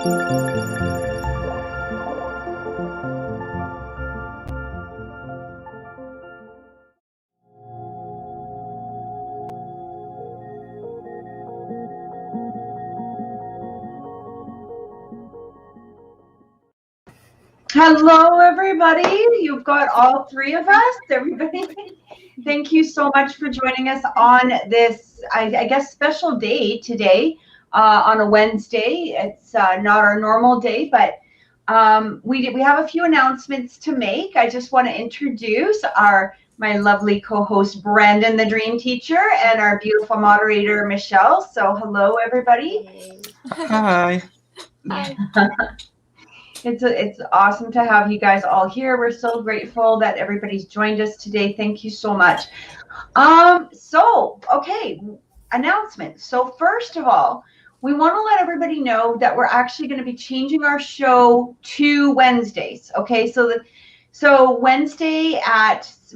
Hello, everybody. You've got all three of us. Everybody, thank you so much for joining us on this, I guess, special day today on a Wednesday. It's not our normal day, but we have a few announcements to make. I just want to introduce my lovely co-host Brandon, the Dream Teacher, and our beautiful moderator Michelle. So, hello, everybody. Hi. Hi. It's awesome to have you guys all here. We're so grateful that everybody's joined us today. Thank you so much. Okay, announcement. So first of all, we want to let everybody know that we're actually going to be changing our show to Wednesdays. Okay, so Wednesday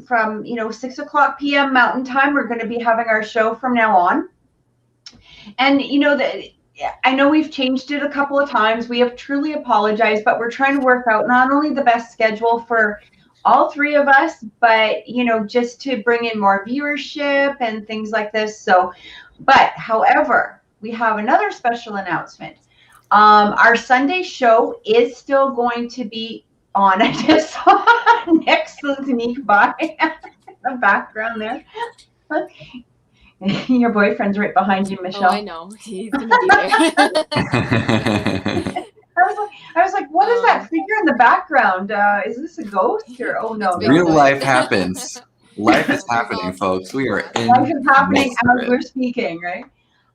from 6:00 p.m. Mountain Time, we're going to be having our show from now on. And I know we've changed it a couple of times. We have truly apologized, but we're trying to work out not only the best schedule for all three of us, but, just to bring in more viewership and things like this. However, we have another special announcement. Our Sunday show is still going to be on. I just saw Nick sneak by in the background there. Your boyfriend's right behind you, Michelle. Oh, I know. He's going to be there. I was like, what is that figure in the background? Is this a ghost? Or no. Real life happens. Life is happening, folks. We are in life is happening as we're speaking, right?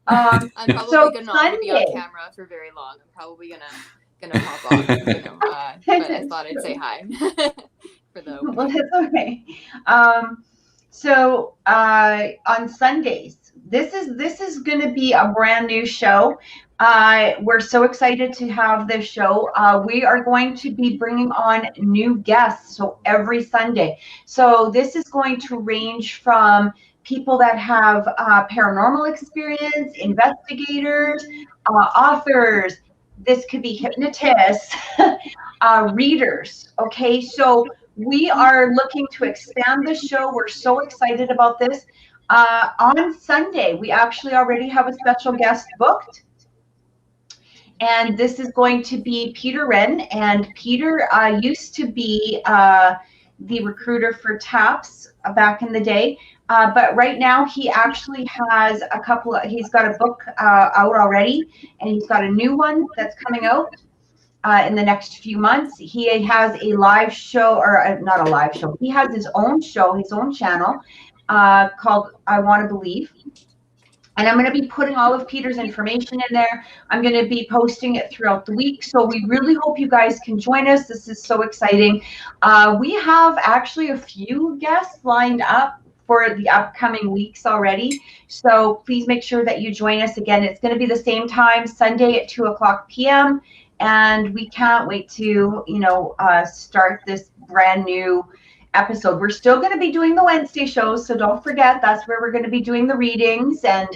I'm probably not going to be on camera for very long. I'm probably gonna pop off, but I thought I'd say hi for the opening. Well, that's okay. So on Sundays, this is going to be a brand new show. We're so excited to have this show. We are going to be bringing on new guests, so every Sunday. So this is going to range from people that have paranormal experience, investigators, authors. This could be hypnotists, readers. Okay, so we are looking to expand the show. We're so excited about this. On Sunday, we actually already have a special guest booked. And this is going to be Peter Wren. And Peter used to be the recruiter for TAPS back in the day. But right now he actually has he's got a book out already. And he's got a new one that's coming out in the next few months. He has a live show, or not a live show. He has his own show, his own channel called I Want to Believe. And I'm going to be putting all of Peter's information in there. I'm going to be posting it throughout the week. So we really hope you guys can join us. This is so exciting. We have actually a few guests lined up for the upcoming weeks already. So please make sure that you join us again. It's going to be the same time, Sunday at 2:00 p.m. And we can't wait to, start this brand new episode. We're still going to be doing the Wednesday shows, so don't forget, that's where we're going to be doing the readings and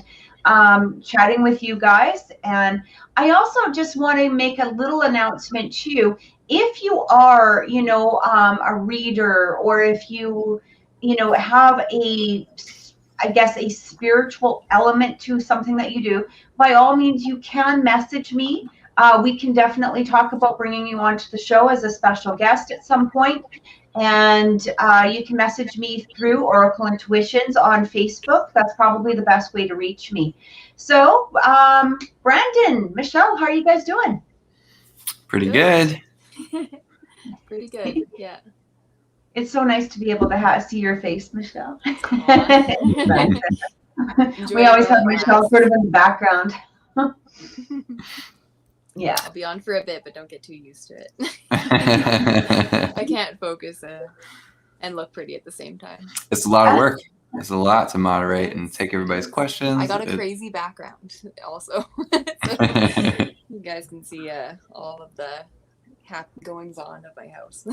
chatting with you guys. And I also just want to make a little announcement too. If you are, a reader, or if you, have a spiritual element to something that you do, by all means, you can message me. We can definitely talk about bringing you onto the show as a special guest at some point. And you can message me through Oracle Intuitions on Facebook. That's probably the best way to reach me. So, Brandon, Michelle, how are you guys doing? Pretty good. Pretty good, yeah. It's so nice to be able to see your face, Michelle. We always have Michelle sort of in the background. Yeah. I'll be on for a bit, but don't get too used to it. I can't focus and look pretty at the same time. It's a lot of work. It's a lot to moderate and take everybody's questions. I got a crazy background also. So you guys can see all of the goings on of my house.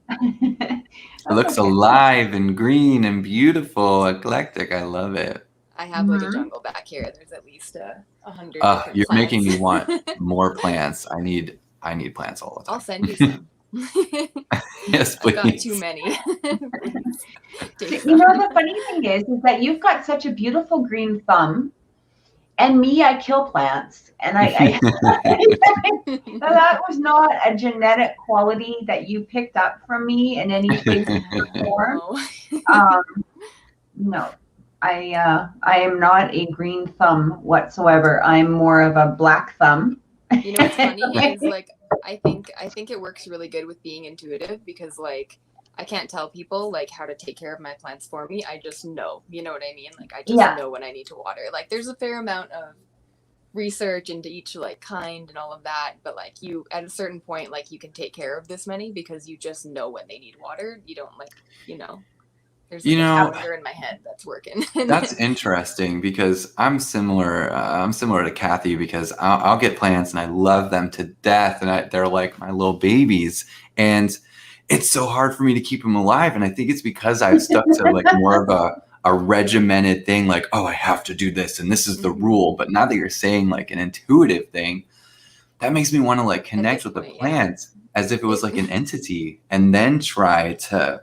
It looks alive and green and beautiful, eclectic. I love it. I have like a jungle back here. There's at least 100 different you're plants. making me want more plants. I need plants all the time. I'll send you some. Yes, please. I've got too many. You know, the funny thing is that you've got such a beautiful green thumb, and me, I kill plants, and I that was not a genetic quality that you picked up from me in any shape or form. No, I am not a green thumb whatsoever. I'm more of a black thumb. You know what's funny is like I think it works really good with being intuitive, because like I can't tell people like how to take care of my plants for me. I just know, you know what I mean? Like I just know when I need to water. Like there's a fair amount of research into each like kind and all of that, but like you at a certain point, like you can take care of this many because you just know when they need water. You don't like, you know, there's like a calendar in my head that's working. That's interesting, because I'm similar to Kathy, because I'll get plants and I love them to death, and they're like my little babies, and it's so hard for me to keep them alive. And I think it's because I've stuck to like more of a regimented thing, like, oh, I have to do this and this is the rule. But now that you're saying like an intuitive thing, that makes me want to like connect with the plants as if it was like an entity, and then try to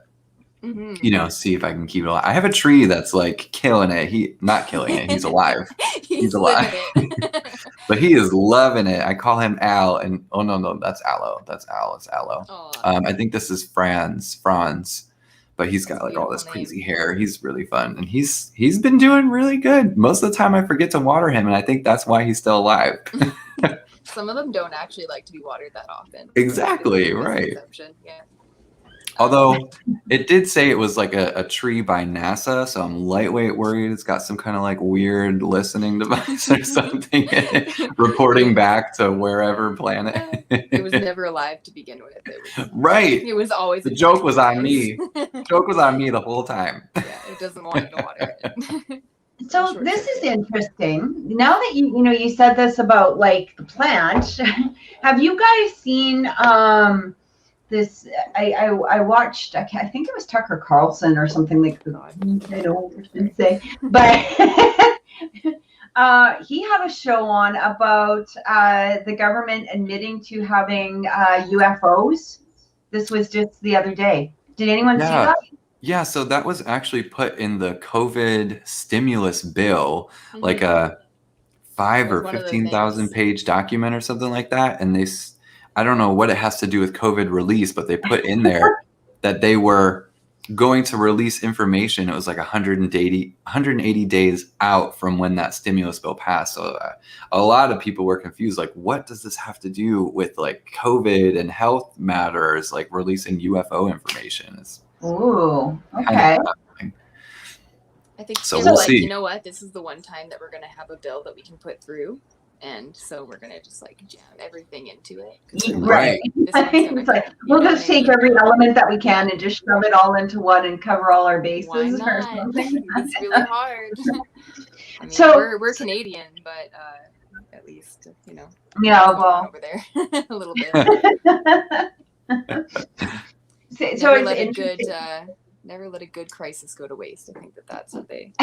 you know, see if I can keep it alive. I have a tree that's like killing it. Not killing it. He's alive. He's alive. But he is loving it. I call him Al, and oh no, that's Aloe. That's Al. It's Aloe. I think this is Franz, but he's got like all this crazy hair. He's really fun, and he's been doing really good. Most of the time, I forget to water him, and I think that's why he's still alive. Some of them don't actually like to be watered that often. Exactly, right. Yeah. Although it did say it was like a tree by NASA, so I'm lightweight worried it's got some kind of like weird listening device or something reporting back to wherever planet. It was never alive to begin with. Right. It was always the joke was on me. Joke was on me the whole time. Yeah, it doesn't want you to water it. So this is interesting. Now that you said this about like the plant, have you guys seen this? I watched. I think it was Tucker Carlson or something like that. I don't say, but he had a show on about the government admitting to having UFOs. This was just the other day. Did anyone see that? Yeah, so that was actually put in the COVID stimulus bill, like a 5 or 15,000 page document or something like that. And I don't know what it has to do with COVID release, but they put in there that they were going to release information. It was like 180 days out from when that stimulus bill passed. So a lot of people were confused, like, what does this have to do with like COVID and health matters, like releasing UFO information? Ooh, okay. I think so. We'll see. You know what? This is the one time that we're going to have a bill that we can put through, and so we're going to just like jam everything into it. Right. It's like, we'll just take every element that we can and just shove it all into one and cover all our bases. Why not? Or something. It's really hard. I mean, so we're Canadian, but at least yeah, well, over there a little bit. So it's interesting. Never let a good crisis go to waste. I think that's what they.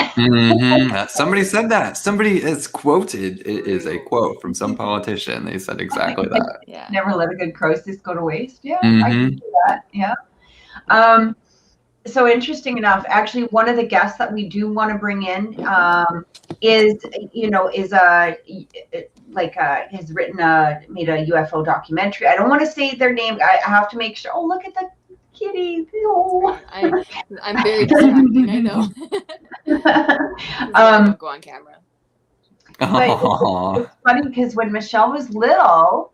Somebody said that. Somebody is quoted. It is a quote from some politician. They said exactly that. Yeah. Never let a good crisis go to waste. Yeah, I can do that. Yeah. So interesting enough, actually, one of the guests that we do want to bring in has made a UFO documentary. I don't want to say their name. I have to make sure. Oh, look at the kitty. Oh. I'm very distracting, I know. Don't go on camera. But it's funny because when Michelle was little,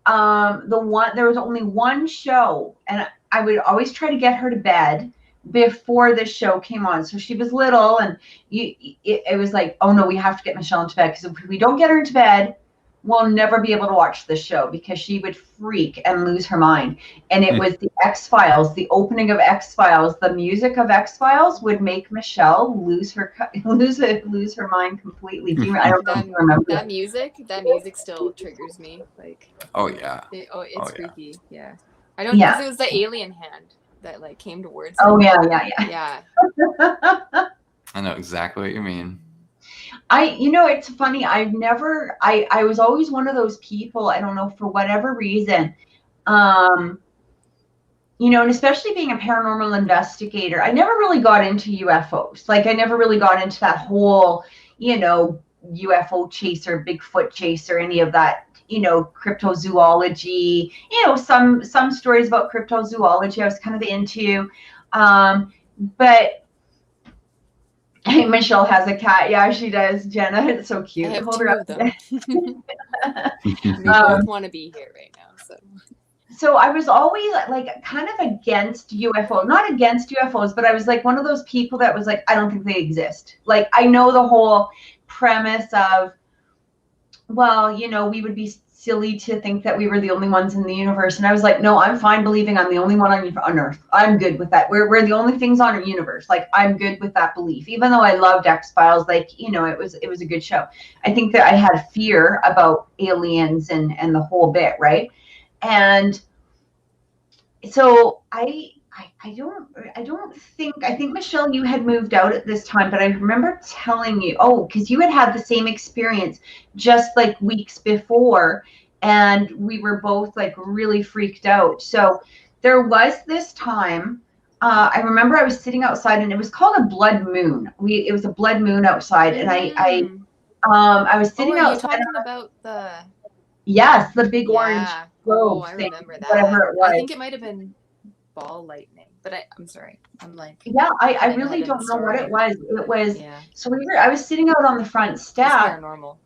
there was only one show, and I would always try to get her to bed before the show came on. So she was little, and it was like, oh no, we have to get Michelle into bed, because if we don't get her into bed, we'll never be able to watch the show, because she would freak and lose her mind. And it was the X-Files, the opening of X-Files, the music of X-Files would make Michelle lose her mind completely. I don't know if you remember that music. That music still triggers me. Like, oh yeah. It's freaky. Yeah. I don't because it was the alien hand that like came towards me. Oh yeah. I know exactly what you mean. It's funny. I was always one of those people, I don't know, for whatever reason, and especially being a paranormal investigator, I never really got into UFOs. Like, I never really got into that whole, UFO chaser, Bigfoot chaser, any of that, cryptozoology, some stories about cryptozoology I was kind of into. But hey, Michelle has a cat. Yeah, she does. Jenna, it's so cute. I have Hold two her of up. them. We both want to be here right now. So I was always like kind of against UFO, not against UFOs, but I was like one of those people that was like, I don't think they exist. Like, I know the whole premise of, well, we would be silly to think that we were the only ones in the universe. And I was like, no, I'm fine believing I'm the only one on Earth. I'm good with that. We're the only things on our universe. Like, I'm good with that belief, even though I loved X-Files. Like, it was a good show. I think that I had fear about aliens and the whole bit, right? And so I think, Michelle, you had moved out at this time, but I remember telling you, because you had the same experience just like weeks before, and we were both like really freaked out. So there was this time, I remember I was sitting outside, and it was called a blood moon. It was a blood moon outside, and I was sitting are you outside. talking about the? Yes, the big orange globe I thing, remember that. whatever it was. I think it might have been ball lightning, but I'm sorry. I'm like, yeah, I really don't know what it was. It was, yeah. So I was sitting out on the front step. It's paranormal.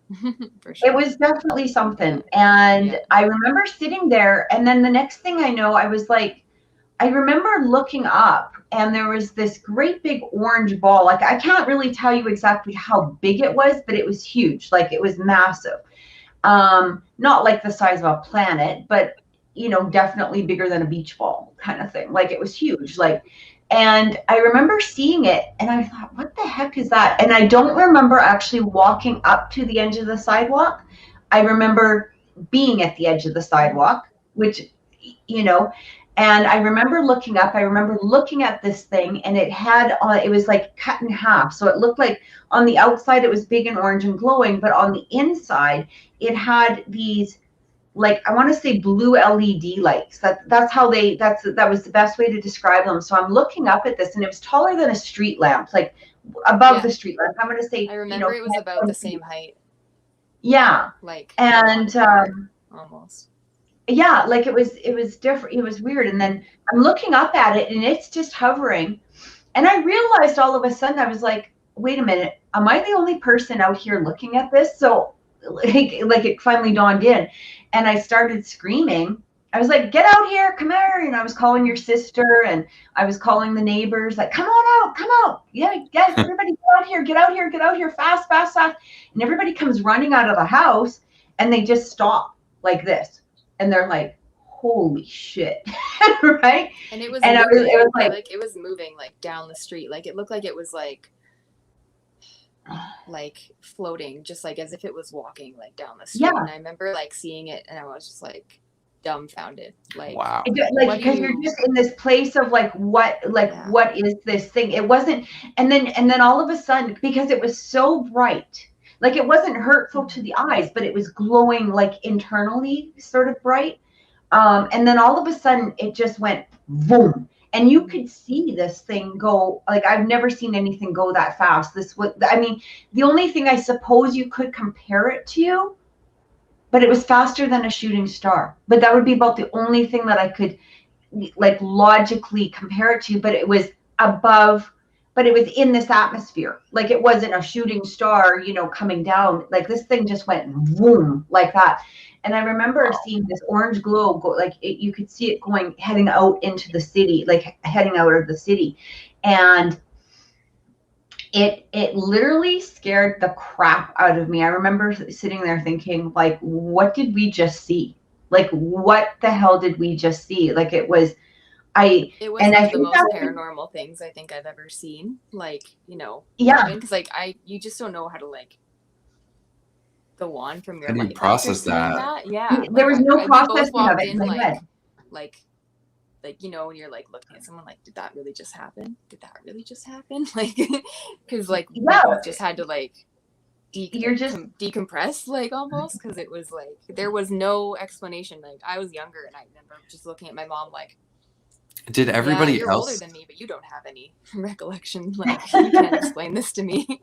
For sure. It was definitely something. And I remember sitting there, and then the next thing I know, I was like, I remember looking up, and there was this great big orange ball. Like, I can't really tell you exactly how big it was, but it was huge. Like, it was massive. Not like the size of a planet, but definitely bigger than a beach ball kind of thing. Like, it was huge. And I remember seeing it, and I thought, what the heck is that? And I don't remember actually walking up to the edge of the sidewalk. I remember being at the edge of the sidewalk, which, and I remember looking up. I remember looking at this thing, and it was like cut in half. So it looked like on the outside it was big and orange and glowing, but on the inside it had these, like, I want to say blue LED lights. That was the best way to describe them. So I'm looking up at this, and it was taller than a street lamp, like above the street lamp. I'm going to say, I remember it was about the same height. Yeah. Like, and almost. Yeah, like it was different. It was weird. And then I'm looking up at it, and it's just hovering. And I realized all of a sudden, I was like, wait a minute, am I the only person out here looking at this? So like it finally dawned in, and I started screaming. I was like, get out here, come here. And I was calling your sister, and I was calling the neighbors, like, come out. Yeah, everybody get out here, fast. And everybody comes running out of the house, and they just stop like this. And they're like, holy shit. Right? And it was it was moving like down the street. Like, it looked like it was like floating, just like as if it was walking like down the street. Yeah. And I remember like seeing it, and I was just like dumbfounded. Like, wow. Like, because you're just in this place of like, what is this thing? It wasn't, and then all of a sudden, because it was so bright, like, it wasn't hurtful to the eyes, but it was glowing like internally sort of bright. And then all of a sudden it just went boom. And you could see this thing go, like, I've never seen anything go that fast. The only thing I suppose you could compare it to, but it was faster than a shooting star. But that would be about the only thing that I could like logically compare it to, but it was above, but it was in this atmosphere. Like, it wasn't a shooting star, coming down. Like, this thing just went boom like that. And I remember seeing this orange glow go, like, you could see it heading out into the city, like heading out of the city. And it literally scared the crap out of me. I remember sitting there thinking, like, what did we just see? Like, what the hell did we just see? Like, it was one of the most paranormal things I think I've ever seen. Like, yeah, because like you just don't know how to like go on from your life. How do you life process that? Yeah, there was no process. We both walked in like when you're like looking at someone like, did that really just happen? Like, because like we both just had to like you're just decompress, like, almost, because it was like there was no explanation. Like, I was younger, and I remember just looking at my mom like, Did yeah, everybody you're older else? than me, but you don't have any recollection. Like, you can't explain this to me. Did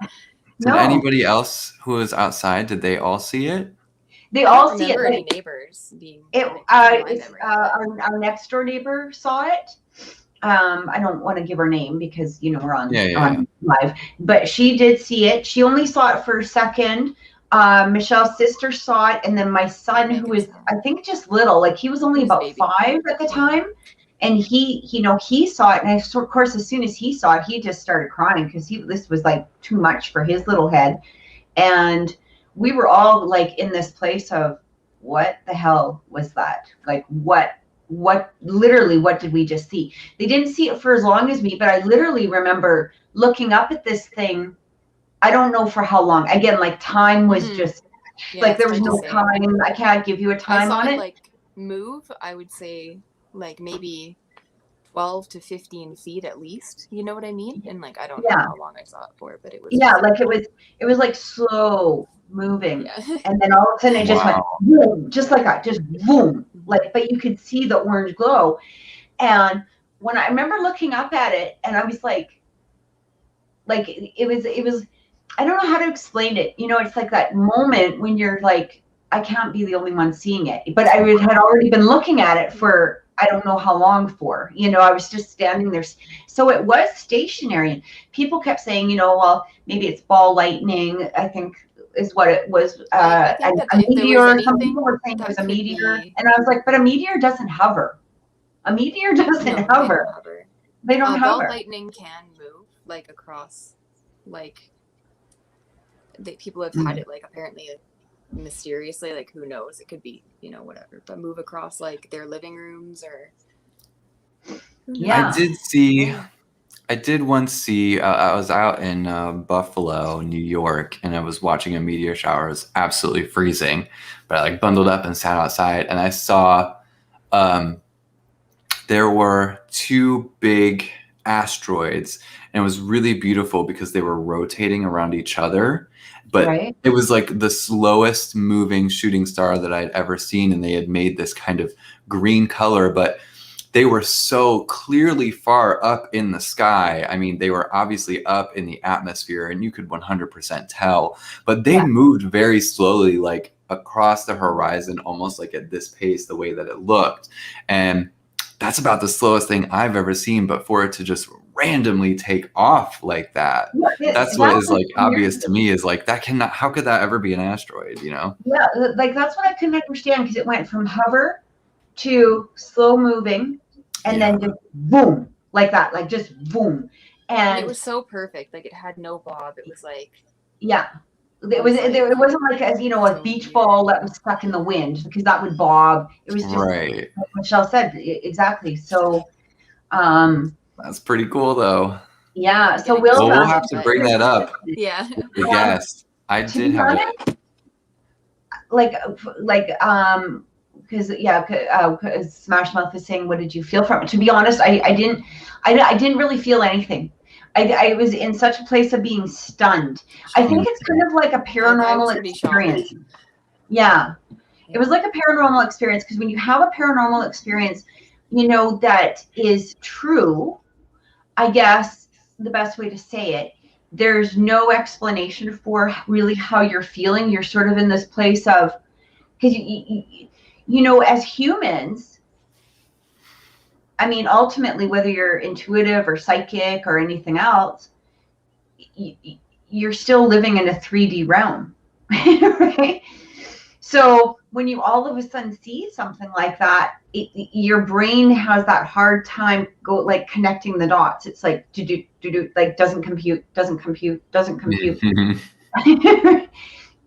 no. anybody else who was outside? Did they all see it? They I all don't see it. remember any Like, neighbors being it in my it's memory, but our next door neighbor saw it. I don't want to give her name because we're on Yeah. live, but she did see it. She only saw it for a second. Michelle's sister saw it, and then my son, who was I think just little, like he was only He was about baby. 5 at the time, and he saw it, and of course as soon as he saw it, he just started crying because this was like too much for his little head, and we were all like in this place of what the hell was that? Like what literally what did we just see? They didn't see it for as long as me, but I literally remember looking up at this thing. I don't know for how long. Again, like time was just like there was no time. I can't give you a time on it. Like move, I would say like maybe 12 to 15 feet at least. You know what I mean? And like I don't know how long I saw it for, but it was like it was like slow moving, and then all of a sudden it just Wow. went boom, just like that, just boom, like, but you could see the orange glow. And when I remember looking up at it, and I was like it was I don't know how to explain it. It's like that moment when you're like, I can't be the only one seeing it, but I had already been looking at it for I don't know how long for. I was just standing there. So it was stationary. People kept saying, well, maybe it's ball lightning, I think is what it was. A meteor. Some people were saying it was a meteor. And I was like, but a meteor doesn't hover. A meteor doesn't hover. They don't hover. Ball lightning can move like across, like people have had it like apparently mysteriously, like who knows, it could be whatever, but move across like their living rooms or I did once see I was out in Buffalo, New York, and I was watching a meteor shower. It was absolutely freezing, but I like bundled up and sat outside, and I saw there were 2 big asteroids, and it was really beautiful because they were rotating around each other. But it was like the slowest moving shooting star that I'd ever seen. And they had made this kind of green color, but they were so clearly far up in the sky. I mean, they were obviously up in the atmosphere and you could 100% tell, but they moved very slowly, like across the horizon, almost like at this pace, the way that it looked. And that's about the slowest thing I've ever seen, but for it to just randomly take off like that, that's what is like obvious to me, is like how could that ever be an asteroid? Like that's what I couldn't understand, because it went from hover to slow moving and then just boom, like that, like just boom, and it was so perfect. Like it had no bob. It was like it wasn't like a beach ball that was stuck in the wind, because that would bob. It was just like Michelle said, exactly. So that's pretty cool, though. Yeah, so we'll have to bring that up. Yeah, the guest. I did have it. Because Smash Mouth is saying, "What did you feel from it?" To be honest, I didn't really feel anything. I was in such a place of being stunned. I think it's kind of like a paranormal experience. Yeah, it was like a paranormal experience, because when you have a paranormal experience, that is true. I guess the best way to say it, there's no explanation for really how you're feeling. You're sort of in this place of, because as humans, I mean, ultimately, whether you're intuitive or psychic or anything else, you're still living in a 3D realm, right? So when you all of a sudden see something like that, your brain has that hard time connecting the dots. It's like like doesn't compute.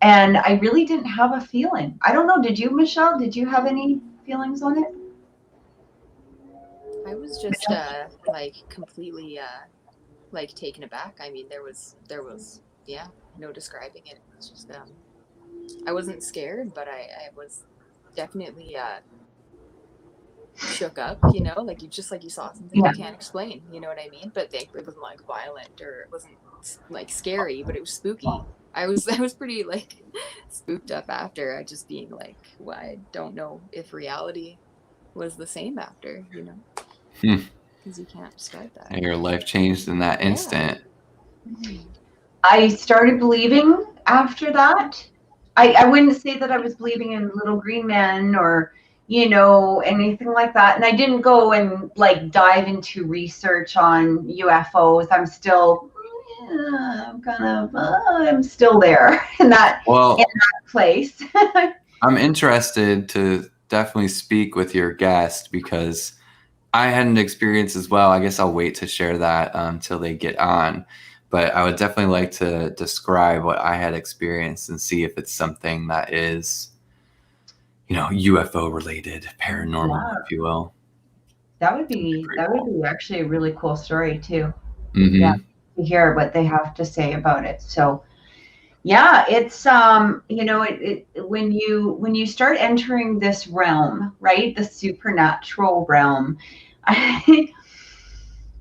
And I really didn't have a feeling. I don't know. Did you, Michelle? Did you have any feelings on it? I was just completely taken aback. I mean, there was no describing it. It was just I wasn't scared, but I was definitely shook up, like you saw something you can't explain, you know what I mean? But thankfully it wasn't like violent, or it wasn't like scary, but it was spooky, I was pretty like spooked up after, just being like, well, I don't know if reality was the same after, you know, because you can't describe that. And your life changed in that instant. I started believing after that. I wouldn't say that I was believing in little green men or, you know, anything like that. And I didn't go and like dive into research on UFOs. I'm still I'm still there in that place. I'm interested to definitely speak with your guest because I had an experience as well. I guess I'll wait to share that until they get on. But I would definitely like to describe what I had experienced and see if it's something that is, you know, UFO related, paranormal, if you will. That would be actually a really cool story too. Mm-hmm. Yeah, to hear what they have to say about it. So yeah, it's you know, when you start entering this realm, right, the supernatural realm,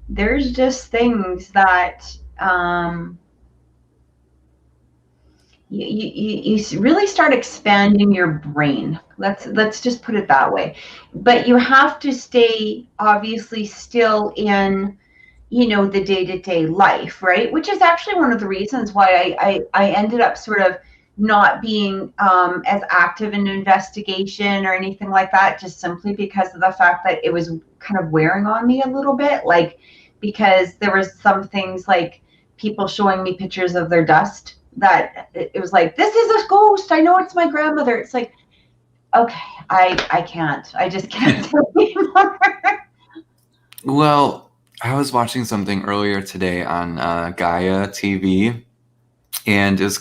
there's just things that you really start expanding your brain. Let's just put it that way. But you have to stay obviously still in, you know, the day-to-day life, right? Which is actually one of the reasons why I ended up sort of not being as active in investigation or anything like that, just simply because of the fact that it was kind of wearing on me a little bit, like, because there was some things like people showing me pictures of their dust that it was like, this is a ghost. I know it's my grandmother. It's like, okay, I just can't anymore. Well, I was watching something earlier today on Gaia TV, and it's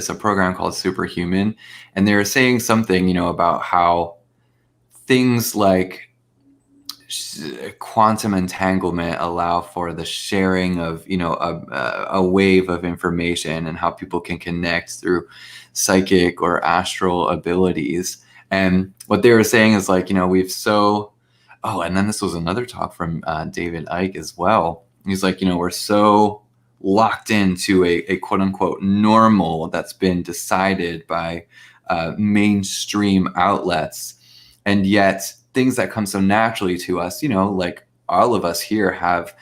a program called Superhuman, and they were saying something, you know, about how things like quantum entanglement allow for the sharing of, you know, a wave of information and how people can connect through psychic or astral abilities. And what they were saying is like, you know, and then this was another talk from David Icke as well. He's like, you know, we're so locked into a quote unquote normal that's been decided by mainstream outlets. And yet things that come so naturally to us, you know, like all of us here have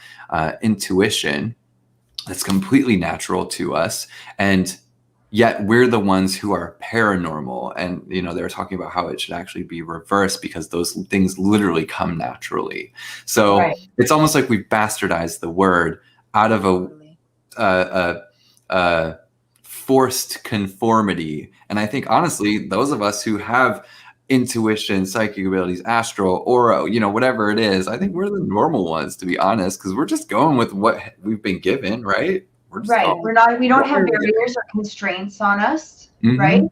intuition that's completely natural to us. And yet we're the ones who are paranormal. And, you know, they were talking about how it should actually be reversed because those things literally come naturally. So It's almost like we've bastardized the word out of a forced conformity. And I think, honestly, those of us who have intuition, psychic abilities, astral, aura, you know, whatever it is, I think we're the normal ones, to be honest, because we're just going with what we've been given, right? We don't have barriers or constraints on us, right?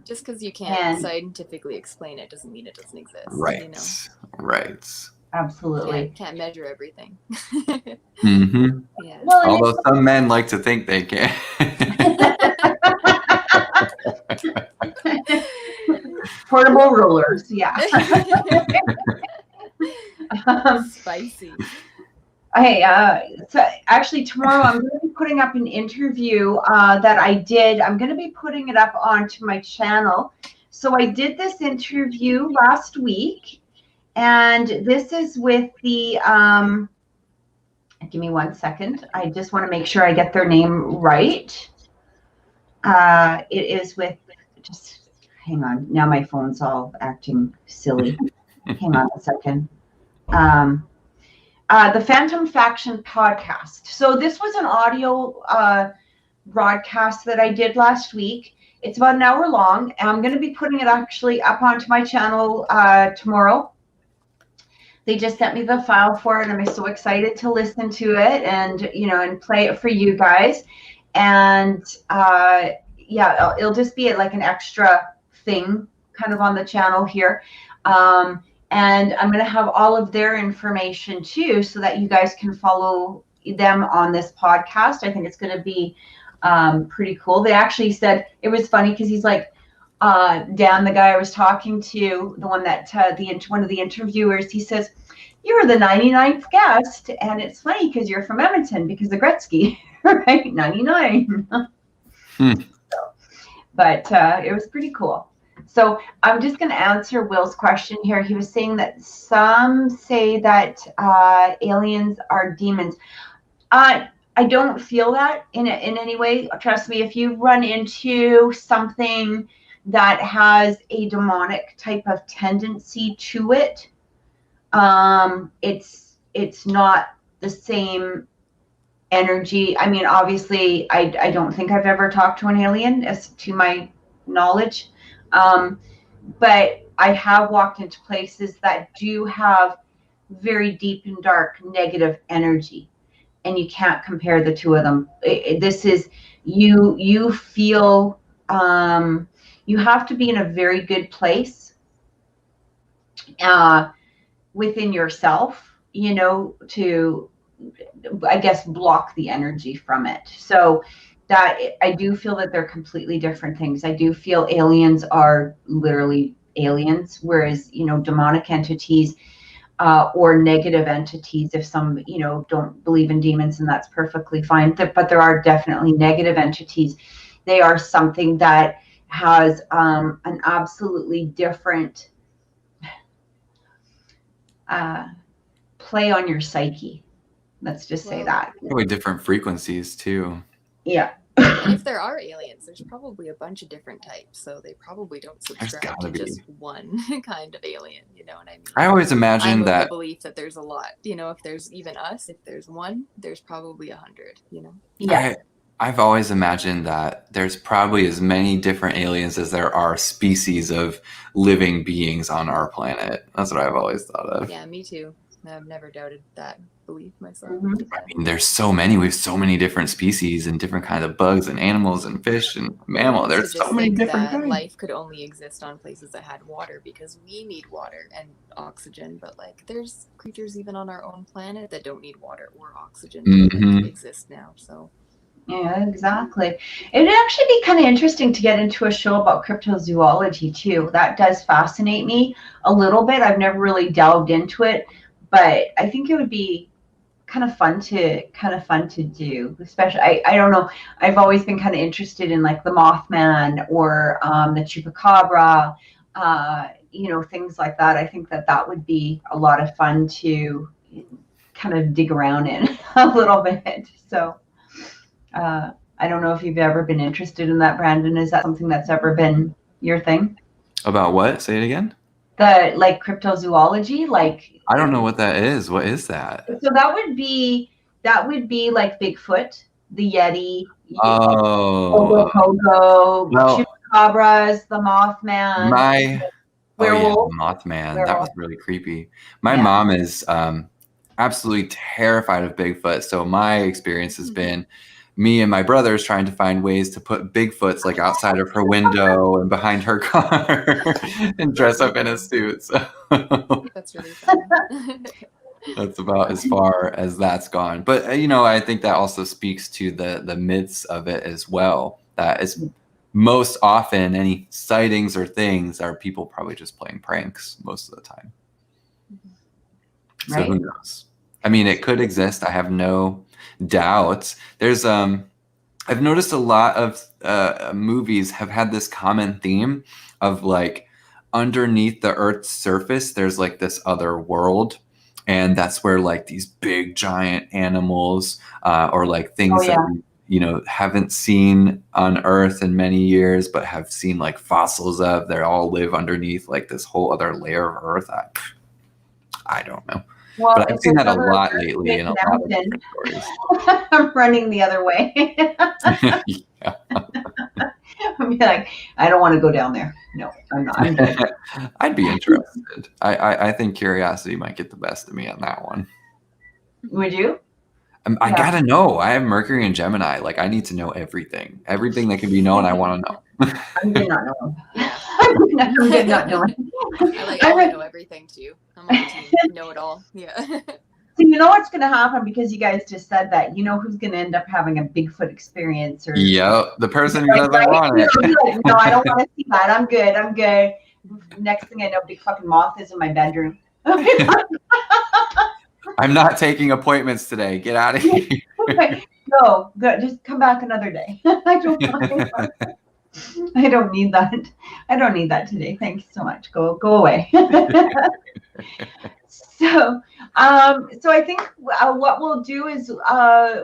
Just because you can't scientifically explain it doesn't mean it doesn't exist. Right. You know? Right. Absolutely. Can't measure everything. Yeah. Well, although some men like to think they can. Portable rulers, yeah. Spicy. Hey, so actually tomorrow I'm going to be putting up an interview that I did. I'm going to be putting it up onto my channel. So I did this interview last week, and this is with the, give me 1 second. I just want to make sure I get their name right. It is with, just hang on. Now my phone's all acting silly. Hang on a second. The Phantom Faction podcast. So this was an audio broadcast that I did last week. It's about an hour long. And I'm going to be putting it actually up onto my channel tomorrow. They just sent me the file for it, and I'm so excited to listen to it and, you know, and play it for you guys. And yeah, it'll just be like an extra thing kind of on the channel here. And I'm going to have all of their information too, so that you guys can follow them on this podcast. I think it's going to be pretty cool. They actually said, it was funny because he's like, Dan, the guy I was talking to, the one that one of the interviewers, he says, "You're the 99th guest," and it's funny because you're from Edmonton because of Gretzky, right? 99. But it was pretty cool. So I'm just going to answer Will's question here. He was saying that some say that aliens are demons. I don't feel that in any way. Trust me, if you run into something that has a demonic type of tendency to it, it's not the same energy. I mean, obviously, I don't think I've ever talked to an alien, as to my knowledge, but I have walked into places that do have very deep and dark negative energy, and you can't compare the two of them. This is you feel you have to be in a very good place within yourself, to, I guess, block the energy from it. So that I do feel that they're completely different things. I do feel aliens are literally aliens, whereas, demonic entities or negative entities, if some, don't believe in demons, and that's perfectly fine. But there are definitely negative entities. They are something that has an absolutely different play on your psyche. Let's just say that. Probably different frequencies too. Yeah. And if there are aliens, there's probably a bunch of different types, so they probably don't subscribe to just one kind of alien. You know what I mean? I always imagine I'm that of the belief that there's a lot. If there's even us, if there's one, there's probably 100. Yeah. I've always imagined that there's probably as many different aliens as there are species of living beings on our planet. That's what I've always thought of. Yeah, me too. I've never doubted that belief myself. Mm-hmm. I mean, there's so many. We have so many different species and different kinds of bugs and animals and fish and mammal. There's so many different kinds. Life could only exist on places that had water because we need water and oxygen. But there's creatures even on our own planet that don't need water or oxygen that exist now. So. Yeah, exactly. It'd actually be kind of interesting to get into a show about cryptozoology too. That does fascinate me a little bit. I've never really delved into it, but I think it would be kind of fun to do. Especially, I don't know. I've always been kind of interested in the Mothman or the Chupacabra, things like that. I think that would be a lot of fun to kind of dig around in a little bit. So. I don't know if you've ever been interested in that, Brandon. Is that something that's ever been your thing? About what? Say it again. The cryptozoology, I don't know what that is. What is that? So that would be like Bigfoot, the Yeti, Pogo, Chupacabras, the Mothman. Werewolf. Mothman. That was really creepy. My mom is absolutely terrified of Bigfoot. So my experience has been me and my brothers trying to find ways to put Bigfoots outside of her window and behind her car and dress up in a suit. So that's really fun. That's about as far as that's gone. But, I think that also speaks to the myths of it as well. That is most often any sightings or things are people probably just playing pranks most of the time. So who knows? I mean, it could exist. I have no doubt. There's I've noticed a lot of movies have had this common theme of underneath the Earth's surface there's this other world, and that's where these big giant animals or things that we haven't seen on Earth in many years but have seen fossils of. They all live underneath this whole other layer of Earth. I don't know. Well, but I've seen that a lot lately in a lot of different stories. I'm running the other way. Yeah. I'd be I don't want to go down there. No, I'm not. I'm good. I'd be interested. I think curiosity might get the best of me on that one. Would you? I gotta know. I have Mercury and Gemini. I need to know everything. Everything that can be known, I want to know. I'm good not knowing. I'm good not knowing. I want to know everything too. I'm on the team. Know it all. Yeah. So you know what's going to happen, because you guys just said that. You know who's going to end up having a Bigfoot experience? Or the person who doesn't want it. No, I don't want to see that. I'm good. Next thing I know, big fucking moth is in my bedroom. I'm not taking appointments today. Get out of here. No, good. Just come back another day. I don't need that. I don't need that today. Thank you so much. Go away. So I think what we'll do is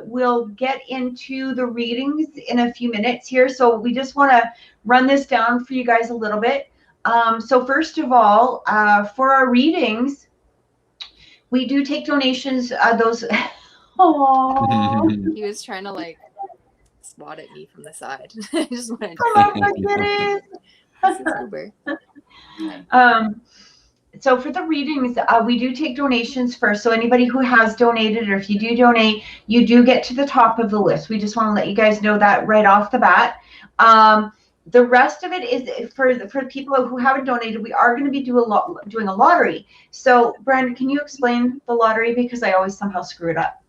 we'll get into the readings in a few minutes here. So we just want to run this down for you guys a little bit. So first of all, for our readings, we do take donations. Those. He was trying to like swat at me from the side. I just wanted to. This is Uber. So for the readings, we do take donations first. So anybody who has donated, or if you do donate, you do get to the top of the list. We just want to let you guys know that right off the bat. The rest of it is for people who haven't donated. We are going to be doing a lottery. So Brandon, can you explain the lottery, because I always somehow screw it up?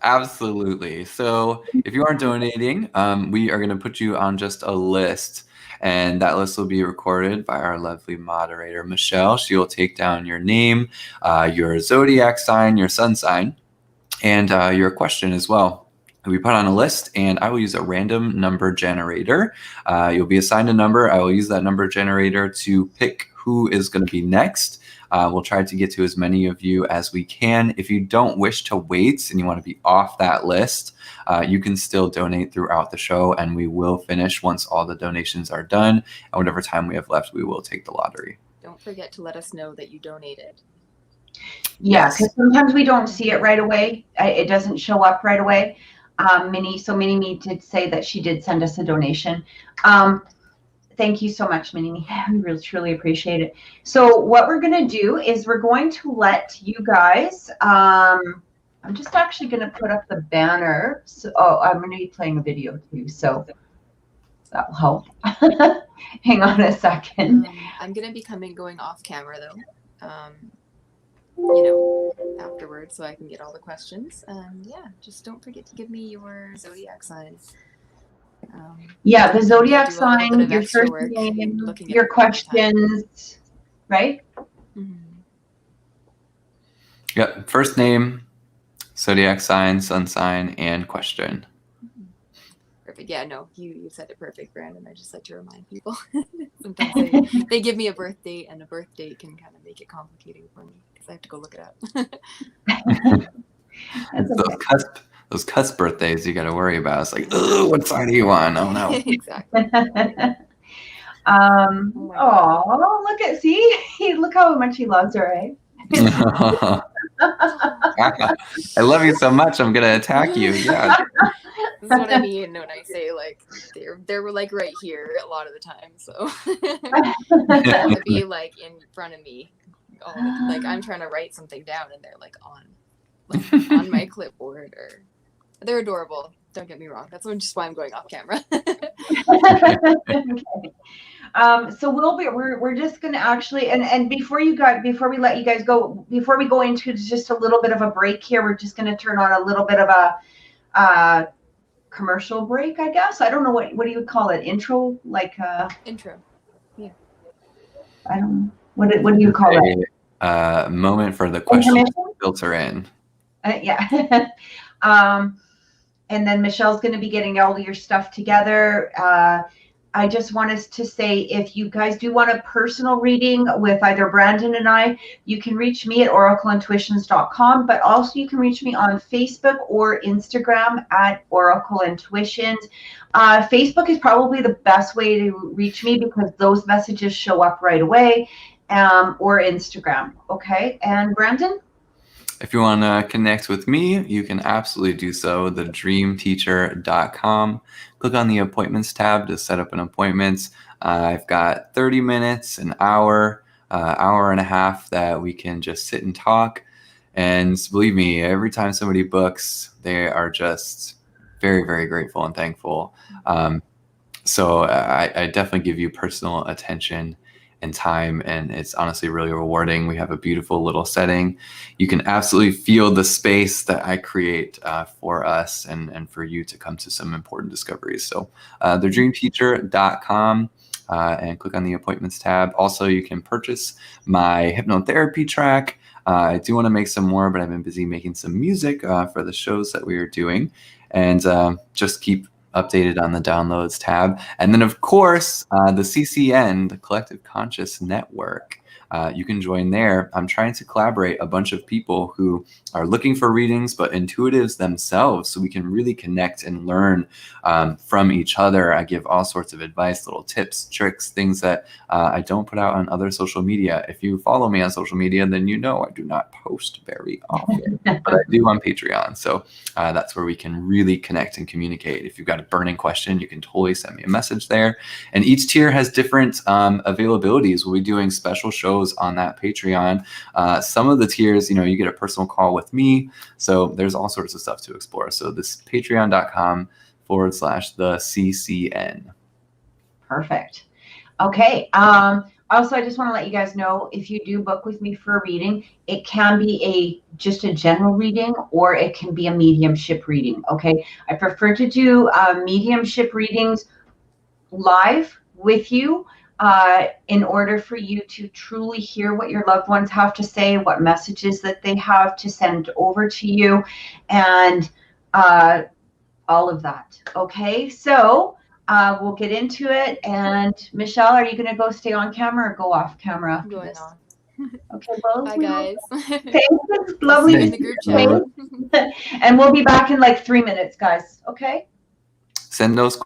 Absolutely. So if you are donating, we are going to put you on just a list. And that list will be recorded by our lovely moderator, Michelle. She will take down your name, your zodiac sign, your sun sign, and your question as well. We put on a list, and I will use a random number generator. You'll be assigned a number. I will use that number generator to pick who is going to be next. We'll try to get to as many of you as we can. If you don't wish to wait and you want to be off that list, you can still donate throughout the show, and we will finish once all the donations are done. And whatever time we have left, we will take the lottery. Don't forget to let us know that you donated. Yeah, because sometimes we don't see it right away. It doesn't show up right away. Mini-Me did say that she did send us a donation. Thank you so much, Mini-Me. We really, truly appreciate it. So what we're going to do is we're going to let you guys, I'm just actually going to put up the banner. So, I'm going to be playing a video too, so that will help. Hang on a second. I'm going to be going off camera though, afterwards, so I can get all the questions. Yeah, just don't forget to give me your zodiac signs. The zodiac sign, your first name, your questions, right? Mm-hmm. Yep, first name, zodiac sign, sun sign, and question. Perfect. Yeah, no, you said it perfect, Brandon. I just like to remind people. Sometimes they give me a birth date, and a birth date can kind of make it complicating for me because I have to go look it up. Those cusp birthdays you got to worry about. It's like, oh, what sign are you on? Oh no. Exactly. Look how much he loves her, right? I love you so much. I'm gonna attack you. Yeah. This is what I mean when I say like they're like right here a lot of the time. So they want to be like in front of me. Like I'm trying to write something down and they're like on my clipboard. Or they're adorable. Don't get me wrong. That's just why I'm going off camera. Okay. So we're just gonna actually and before we let you guys go, before we go into just a little bit of a break here, we're just gonna turn on a little bit of a commercial break, I guess. I don't know what do you call it? Intro, like intro. Yeah. I don't know. What do you call it? Moment for the question to filter in. Yeah. And then Michelle's going to be getting all your stuff together. I just want us to say, if you guys do want a personal reading with either Brandon and I, you can reach me at oracleintuitions.com, but also you can reach me on Facebook or Instagram at Oracle Intuitions. Facebook is probably the best way to reach me because those messages show up right away, or Instagram. Okay. And Brandon? If you want to connect with me, you can absolutely do so. thedreamteacher.com. Click on the appointments tab to set up an appointment. I've got 30 minutes, an hour, hour and a half that we can just sit and talk. And believe me, every time somebody books, they are just very, very grateful and thankful. So I definitely give you personal attention and time, and it's honestly really rewarding. We have a beautiful little setting. You can absolutely feel the space that I create for us and for you to come to some important discoveries. So thedreamteacher.com. and click on the appointments tab. Also, you can purchase my hypnotherapy track. I do want to make some more, but I've been busy making some music for the shows that we are doing, and just keep updated on the downloads tab. And then, of course, the CCN, the Collective Conscious Network. You can join there. I'm trying to collaborate a bunch of people who are looking for readings, but intuitives themselves, so we can really connect and learn from each other. I give all sorts of advice, little tips, tricks, things that I don't put out on other social media. If you follow me on social media, then you know I do not post very often, but I do on Patreon. So that's where we can really connect and communicate. If you've got a burning question, you can totally send me a message there. And each tier has different availabilities. We'll be doing special shows on that Patreon. Some of the tiers, you get a personal call with me. So there's all sorts of stuff to explore. So this patreon.com/the CCN. Perfect. Okay. Also, I just want to let you guys know, if you do book with me for a reading, it can be just a general reading, or it can be a mediumship reading. Okay. I prefer to do mediumship readings live with you, in order for you to truly hear what your loved ones have to say, what messages that they have to send over to you, and all of that. Okay, so we'll get into it. And Michelle, are you going to go stay on camera or go off camera after Going this? on. Okay, well, Bye, guys. Thanks. It's lovely See you to in the group see you. chat. And we'll be back in like 3 minutes, guys. Okay. Send those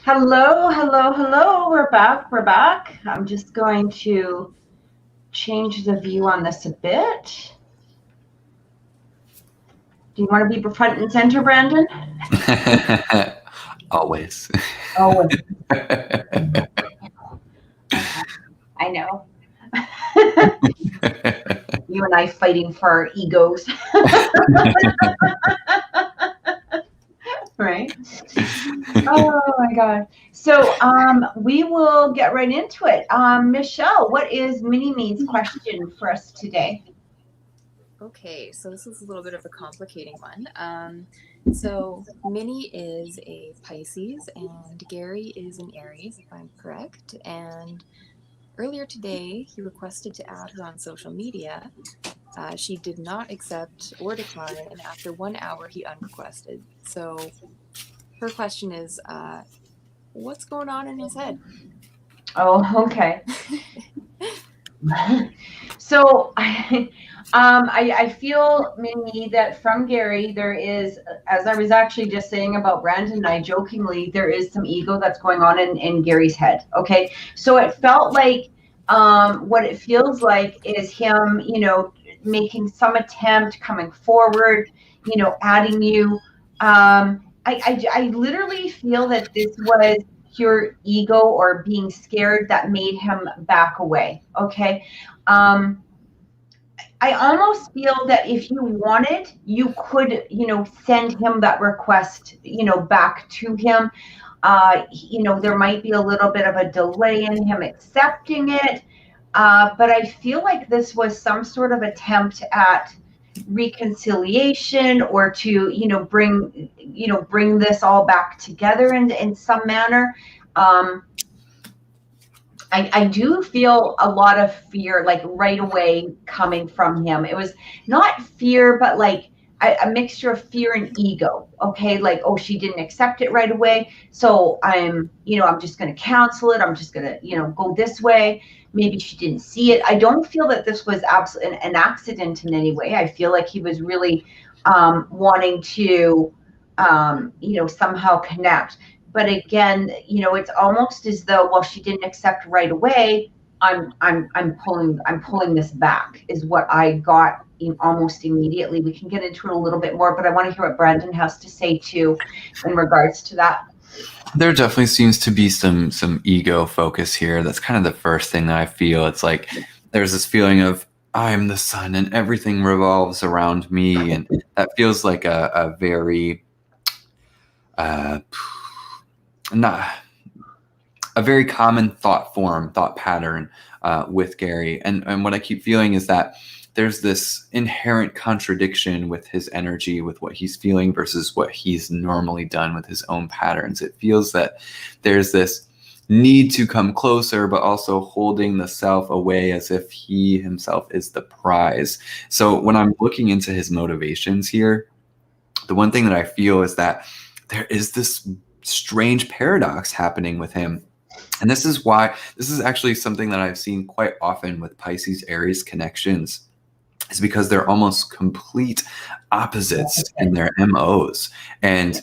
Hello, hello, hello. We're back. We're back. I'm just going to change the view on this a bit. Do you want to be front and center, Brandon? Always. Oh, I know. You and I fighting for our egos. Right? Oh my God. So we will get right into it. Michelle, what is Mini-Me's question for us today? Okay, so this is a little bit of a complicating one. So Minnie is a Pisces and Gary is an Aries, if I'm correct. And earlier today, he requested to add her on social media. She did not accept or decline, and after 1 hour, he unrequested. So her question is, what's going on in his head? Oh, okay. So I feel, Minnie, that from Gary, there is, as I was actually just saying about Brandon and I jokingly, there is some ego that's going on in Gary's head. Okay. So it felt like what it feels like is him, making some attempt, coming forward, adding you. I literally feel that this was pure ego or being scared that made him back away. Okay. I almost feel that if you wanted, you could, send him that request, back to him. There might be a little bit of a delay in him accepting it. But I feel like this was some sort of attempt at reconciliation or to, bring this all back together in some manner. I do feel a lot of fear, like right away coming from him. It was not fear, but like a mixture of fear and ego. Okay. Like, oh, she didn't accept it right away. So I'm just going to cancel it. I'm just going to, go this way. Maybe she didn't see it. I don't feel that this was absolutely an accident in any way. I feel like he was really wanting to, somehow connect. But again, it's almost as though, well, she didn't accept right away. I'm pulling this back is what I got almost immediately. We can get into it a little bit more, but I want to hear what Brandon has to say too in regards to that. There definitely seems to be some ego focus here. That's kind of the first thing that I feel. It's like there's this feeling of I'm the sun and everything revolves around me, and that feels like a very not a very common thought pattern with Gary. And what I keep feeling is that there's this inherent contradiction with his energy, with what he's feeling versus what he's normally done with his own patterns. It feels that there's this need to come closer, but also holding the self away as if he himself is the prize. So when I'm looking into his motivations here, the one thing that I feel is that there is this strange paradox happening with him. And this is actually something that I've seen quite often with Pisces Aries connections, is because they're almost complete opposites in their MOs. And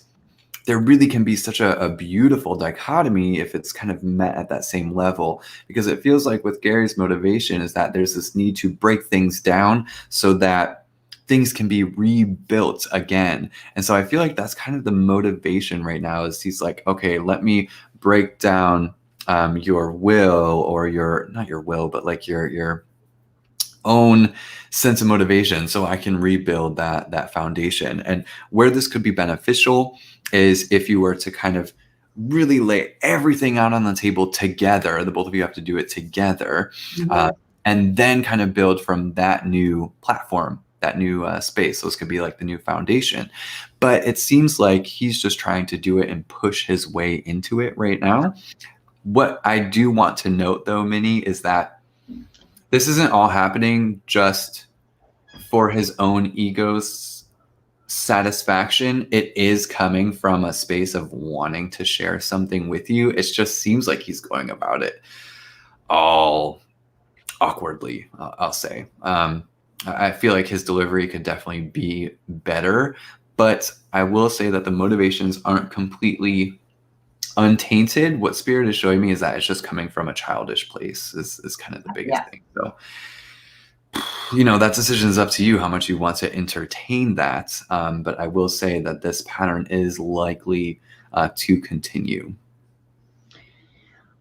there really can be such a beautiful dichotomy if it's kind of met at that same level, because it feels like with Gary's motivation is that there's this need to break things down so that things can be rebuilt again. And so I feel like that's kind of the motivation right now, is he's like, okay, let me break down your will, or not your will, but like your own sense of motivation, so I can rebuild that foundation. And where this could be beneficial is if you were to kind of really lay everything out on the table together. The both of you have to do it together, and then kind of build from that new platform, that new space. Those could be like the new foundation. But it seems like he's just trying to do it and push his way into it right now. What I do want to note, though, Minnie, is that this isn't all happening just for his own ego's satisfaction. It is coming from a space of wanting to share something with you. It just seems like he's going about it all awkwardly, I'll say. I feel like his delivery could definitely be better, but I will say that the motivations aren't completely untainted, what spirit is showing me is that it's just coming from a childish place is kind of the biggest thing. So, that decision is up to you how much you want to entertain that. But I will say that this pattern is likely to continue.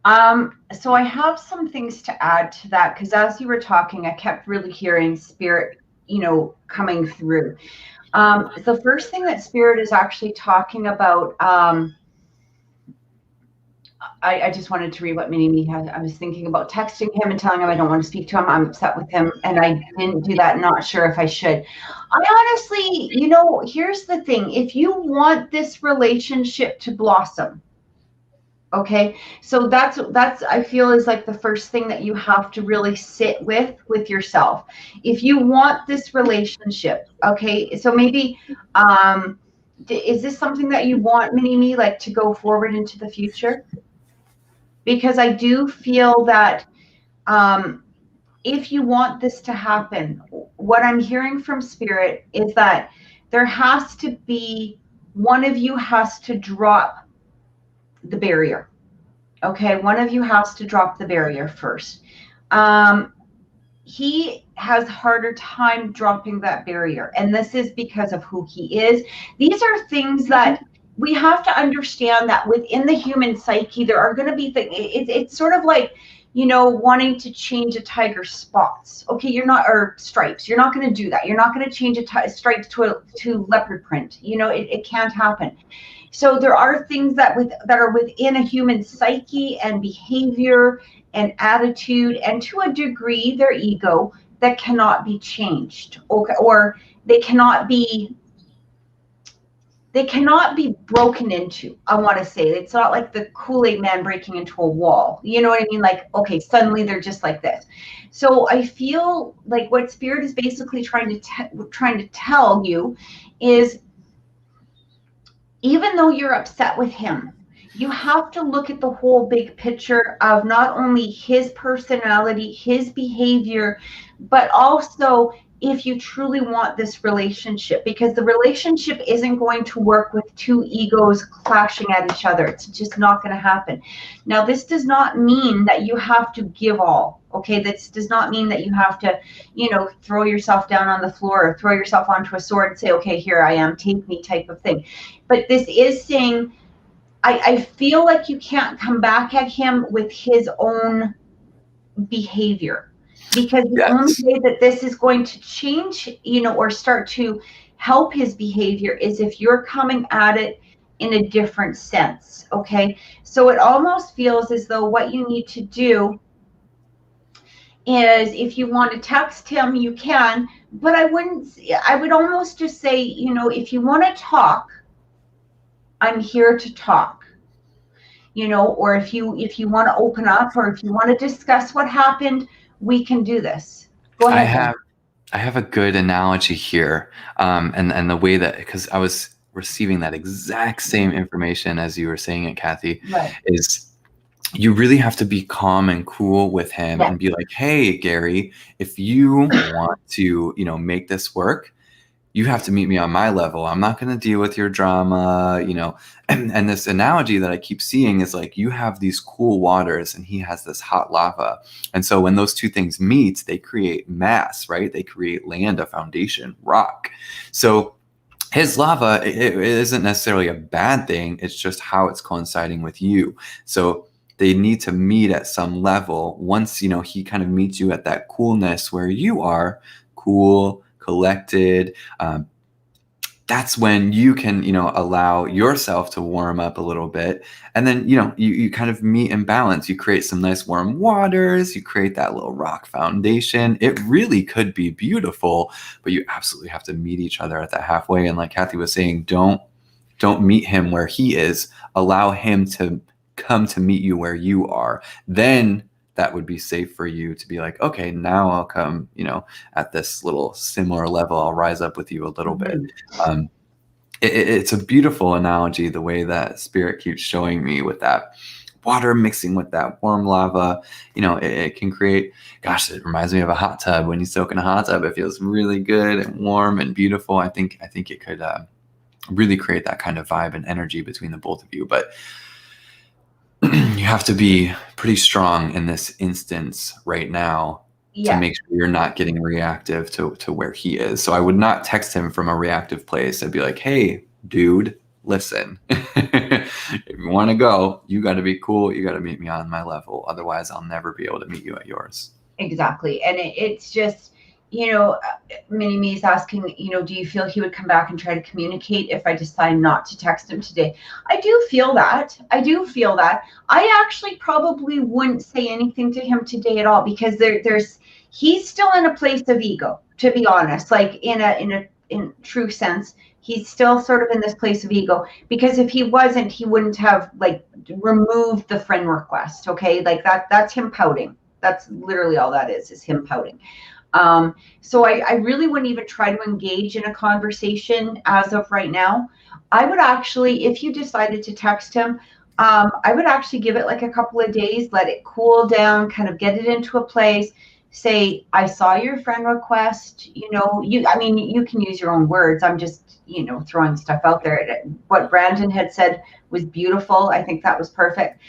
So I have some things to add to that, because as you were talking, I kept really hearing spirit, coming through. The first thing that spirit is actually talking about, I just wanted to read what Mini-Me had. I was thinking about texting him and telling him I don't want to speak to him. I'm upset with him, and I didn't do that. Not sure if I should. I honestly, here's the thing. If you want this relationship to blossom, okay, so that's I feel is like the first thing that you have to really sit with yourself. If you want this relationship, okay, so maybe is this something that you want, Mini-Me, like to go forward into the future? Because I do feel that if you want this to happen, what I'm hearing from spirit is that there has to be, one of you has to drop the barrier. Okay, one of you has to drop the barrier first. He has a harder time dropping that barrier, and this is because of who he is. These are things that we have to understand, that within the human psyche, there are going to be things. It's sort of like, wanting to change a tiger's spots. Okay, you're not, or stripes. You're not going to do that. You're not going to change stripes to leopard print. It can't happen. So there are things that are within a human psyche and behavior and attitude, and to a degree, their ego, that cannot be changed, or they cannot be broken into. I want to say it's not like the Kool-Aid man breaking into a wall. You know what I mean? Like, okay, suddenly they're just like this. So I feel like what spirit is basically trying to tell you is, even though you're upset with him, you have to look at the whole big picture of not only his personality, his behavior, but also if you truly want this relationship, because the relationship isn't going to work with two egos clashing at each other. It's just not going to happen. Now, this does not mean that you have to give all. Okay, this does not mean that you have to, throw yourself down on the floor or throw yourself onto a sword and say, okay, here I am, take me, type of thing. But this is saying, I feel like you can't come back at him with his own behavior, because the only way that this is going to change, or start to help his behavior, is if you're coming at it in a different sense. Okay, so it almost feels as though what you need to do is, if you want to text him, you can, but I would almost just say, if you want to talk, I'm here to talk. Or if you want to open up, or if you want to discuss what happened, we can do this. Go ahead. I have a good analogy here, and the way that, because I was receiving that exact same information as you were saying it, Kathy, right, is you really have to be calm and cool with him, and be like, hey, Gary, if you want to, make this work, you have to meet me on my level. I'm not going to deal with your drama, and this analogy that I keep seeing is like, you have these cool waters and he has this hot lava. And so when those two things meet, they create mass, right? They create land, a foundation, rock. So his lava, it isn't necessarily a bad thing. It's just how it's coinciding with you. So they need to meet at some level. Once, he kind of meets you at that coolness where you are cool, collected, that's when you can, allow yourself to warm up a little bit. And then, you kind of meet in balance. You create some nice warm waters. You create that little rock foundation. It really could be beautiful, but you absolutely have to meet each other at that halfway. And like Kathy was saying, don't meet him where he is. Allow him to come to meet you where you are. Then that would be safe for you to be like, okay, now I'll come, at this little similar level. I'll rise up with you a little bit. It's a beautiful analogy, the way that spirit keeps showing me with that water mixing with that warm lava. It can create, gosh, it reminds me of a hot tub. When you soak in a hot tub, it feels really good and warm and beautiful. I think it could really create that kind of vibe and energy between the both of you. But you have to be pretty strong in this instance right now to make sure you're not getting reactive to where he is. So I would not text him from a reactive place. I'd be like, hey, dude, listen, if you want to go, you got to be cool. You got to meet me on my level. Otherwise, I'll never be able to meet you at yours. Exactly. And it's just, you know, Mini-Me is asking, you know, do you feel he would come back and try to communicate if I decide not to text him today? I do feel that. I do feel that. I actually probably wouldn't say anything to him today at all, because he's still in a place of ego, to be honest, like in true sense. He's still sort of in this place of ego, because if he wasn't, he wouldn't have like removed the friend request. Okay. Like that's him pouting. That's literally all that is him pouting. So I really wouldn't even try to engage in a conversation as of right now. I would actually, if you decided to text him, I would actually give it like a couple of days, let it cool down, kind of get it into a place, say, I saw your friend request, you know, you can use your own words. I'm just, you know, throwing stuff out there. What Brandon had said was beautiful. I think that was perfect.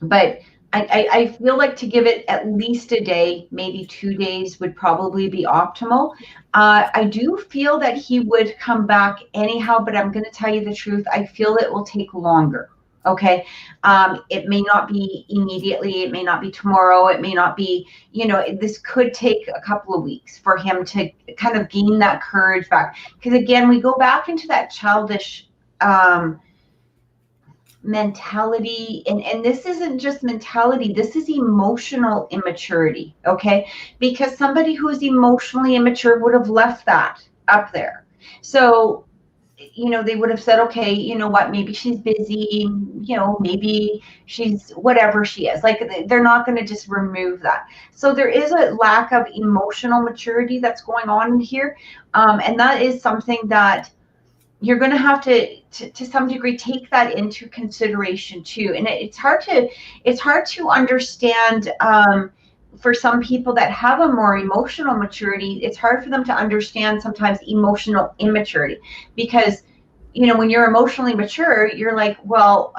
But I feel like to give it at least a day, maybe 2 days would probably be optimal. I do feel that he would come back anyhow, but I'm going to tell you the truth. I feel it will take longer. Okay. It may not be immediately. It may not be tomorrow. It may not be, you know, this could take a couple of weeks for him to kind of gain that courage back. Because again, we go back into that childish, mentality, and this isn't just mentality, this is emotional immaturity. Okay, because somebody who's emotionally immature would have left that up there. So, you know, they would have said, okay, you know what, maybe she's busy, you know, maybe she's whatever she is. Like, they're not going to just remove that. So there is a lack of emotional maturity that's going on in here, and that is something that you're going to have to some degree take that into consideration too. And it's hard to understand, for some people that have a more emotional maturity, it's hard for them to understand sometimes emotional immaturity, because, you know, when you're emotionally mature, you're like, well,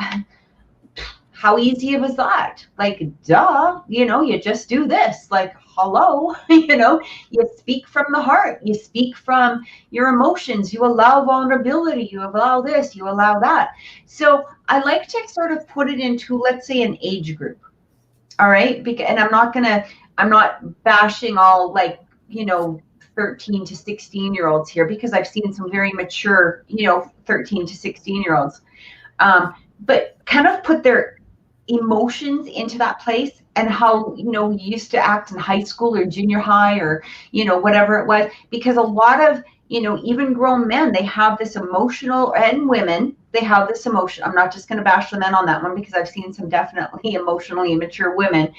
how easy was that? Like, duh, you know, you just do this. Like, hello, you know, you speak from the heart, you speak from your emotions, you allow vulnerability, you allow this, you allow that. So I like to sort of put it into, let's say, an age group. All right. And I'm not bashing all, like, you know, 13 to 16-year-olds here, because I've seen some very mature, you know, 13 to 16-year-olds, but kind of put their emotions into that place, and how, you know, you used to act in high school or junior high, or, you know, whatever it was. Because a lot of, you know, even grown men, they have this emotional, and women, they have this emotion. I'm not just going to bash the men on that one, because I've seen some definitely emotionally immature women.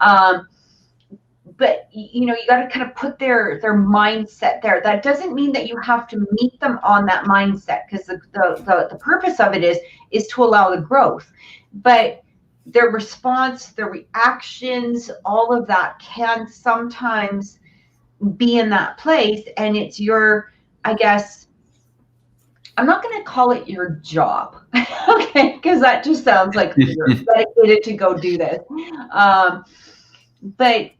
But, you know, you got to kind of put their mindset there. That doesn't mean that you have to meet them on that mindset, because the purpose of it is to allow the growth. But their response, their reactions, all of that can sometimes be in that place. And it's your, I guess, I'm not going to call it your job, okay, because that just sounds like you're dedicated to go do this. But,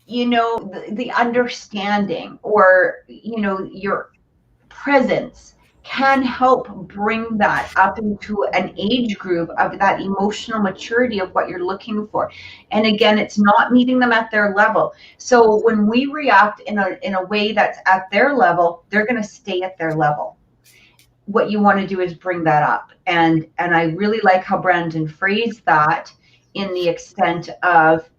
you know, the understanding, or, you know, your presence can help bring that up into an age group of that emotional maturity of what you're looking for. And again, it's not meeting them at their level. So when we react in a way that's at their level, they're going to stay at their level. What you want to do is bring that up. And I really like how Brandon phrased that, in the extent of,